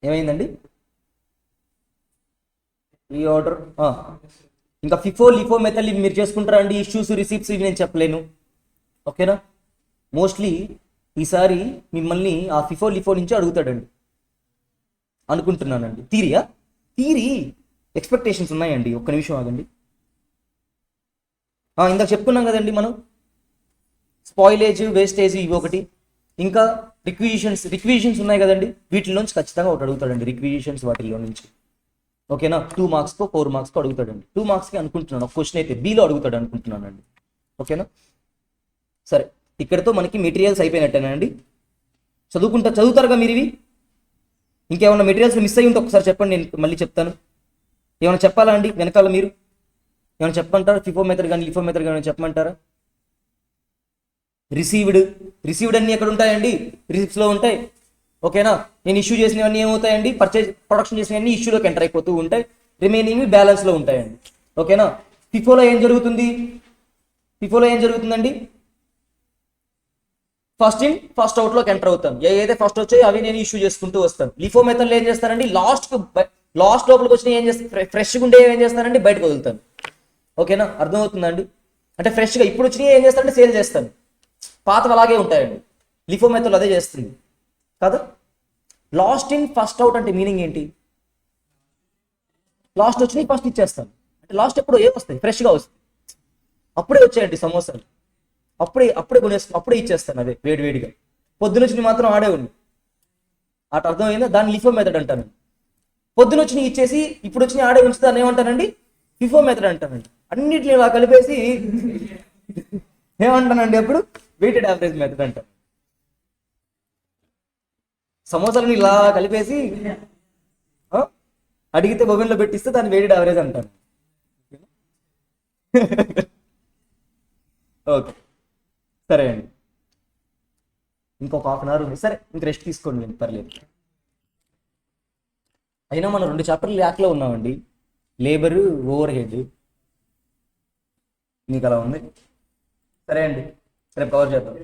ఏమైందండి? ఈ ఆర్డర్ ఇంకా ఫిఫో లిఫో మెథడ్ ఇవి మీరు చేసుకుంటారా అండి? ఇష్యూస్ రిసీప్ట్స్ ఇవి నేను చెప్పలేను. ఓకేనా? మోస్ట్లీ ఈసారి మిమ్మల్ని ఆ ఫిఫో లిఫో నుంచి అడుగుతాడండి అనుకుంటున్నానండి. థీరీ ఎక్స్పెక్టేషన్స్ ఉన్నాయండి. ఒక్క నిమిషం ఆగండి. ఇందాక చెప్పుకున్నాం కదండి మనం, స్పాయిలేజ్ వేస్టేజ్ ఇవి ఒకటి, ఇంకా రిక్విజిషన్స్ ఉన్నాయి కదండి, వీటిలో నుంచి ఖచ్చితంగా ఒకటి అడుగుతాడండి. రిక్విజిషన్స్ వాటిల్లో నుంచి. ఓకేనా? 2 మార్క్స్కో 4 మార్క్స్కో అడుగుతాడండి. 2 మార్క్స్కి అనుకుంటున్నాను, ఒక క్వశ్చన్ అయితే బీలో అడుగుతాడు అనుకుంటున్నానండి. ఓకేనా? సరే, ఇక్కడతో మనకి మెటీరియల్స్ అయిపోయినట్టేనండి. చదువుతారుగా మీరు ఇవి? ఇంకేమన్నా మెటీరియల్స్ మిస్ అయ్యి ఉంటే ఒకసారి చెప్పండి, నేను మళ్ళీ చెప్తాను. ఏమైనా చెప్పాలా అండి వెనకాల? మీరు ఏమైనా చెప్పమంటారా? ఫిఫో మెథడ్ కానీ లిఫో మెథడ్ కానీ చెప్పమంటారా? రిసీవ్డ్ అన్ని ఎక్కడ ఉంటాయండి? రిసిప్ట్స్లో ఉంటాయి. ఓకేనా? నేను ఇష్యూ చేసినవన్నీ ఏమవుతాయండి? ప్రొడక్షన్ చేసినవన్నీ ఇష్యూలోకి ఎంటర్ అయిపోతూ ఉంటాయి. రిమైనింగ్ బ్యాలెన్స్లో ఉంటాయండి. ఓకేనా? ఫిఫోలో ఏం జరుగుతుందండి? ఫస్ట్ ఇన్ ఫస్ట్ అవుట్లోకి ఎంటర్ అవుతాను. ఏదైతే ఫస్ట్ వచ్చాయో అవి నేను ఇష్యూ చేసుకుంటూ వస్తాను. లిఫో మెథడ్లో ఏం చేస్తానండి, లాస్ట్ లోపలికి వచ్చిన ఏం చేస్తాను, ఫ్రెష్గా ఉండే ఏం చేస్తానండి, బయటకు వదులుతాను. ఓకేనా? అర్థమవుతుందండి? అంటే ఫ్రెష్గా ఇప్పుడు వచ్చినవి ఏం చేస్తానంటే సేల్ చేస్తాను, పాతవి అలాగే ఉంటాయండి. లిఫో మెథడ్ అదే చేస్తుంది కదా. లాస్ట్ ఇన్ ఫస్ట్ అవుట్ అంటే మీనింగ్ ఏంటి? లాస్ట్ వచ్చినాయి ఫస్ట్ ఇచ్చేస్తాను అంటే లాస్ట్ ఎప్పుడు వస్తాయి, ఫ్రెష్గా వస్తాయి. అప్పుడే వచ్చాయండి సమోసాలు, అప్పుడే ఇచ్చేస్తాను, అదే వేడివేడిగా. పొద్దునొచ్చి మాత్రం ఆడే ఉంది. అటు అర్థమైందా? దాన్ని లిఫో మెథడ్ అంటాను. పొద్దునొచ్చి ఇచ్చేసి ఇప్పుడు వచ్చి ఆడే ఉంచుతాను ఏమంటానండి? FIFO method అంటానండి. అన్నిటిని ఇలా కలిపేసి ఏమంటానండి అప్పుడు? వెయిటెడ్ యావరేజ్ మెథడ్ అంటాను. సమోసాలను ఇలా కలిపేసి అడిగితే ఓవెన్లో పెట్టిస్తే దాన్ని వెయిటెడ్ యావరేజ్ అంటాను. ఓకే, సరే అండి. ఇంకొక హాఫ్ అన్ అవర్ ఉంది. సరే, ఇంక రెస్ట్ తీసుకోండి, నేను పర్లేదు. అయినా మనం 2 చాప్టర్లు ల్యాక్లో ఉన్నామండి, లేబరు, ఓవర్ హెడ్. మీకు అలా ఉంది. సరే అండి, రేపు కవర్ చేద్దాం.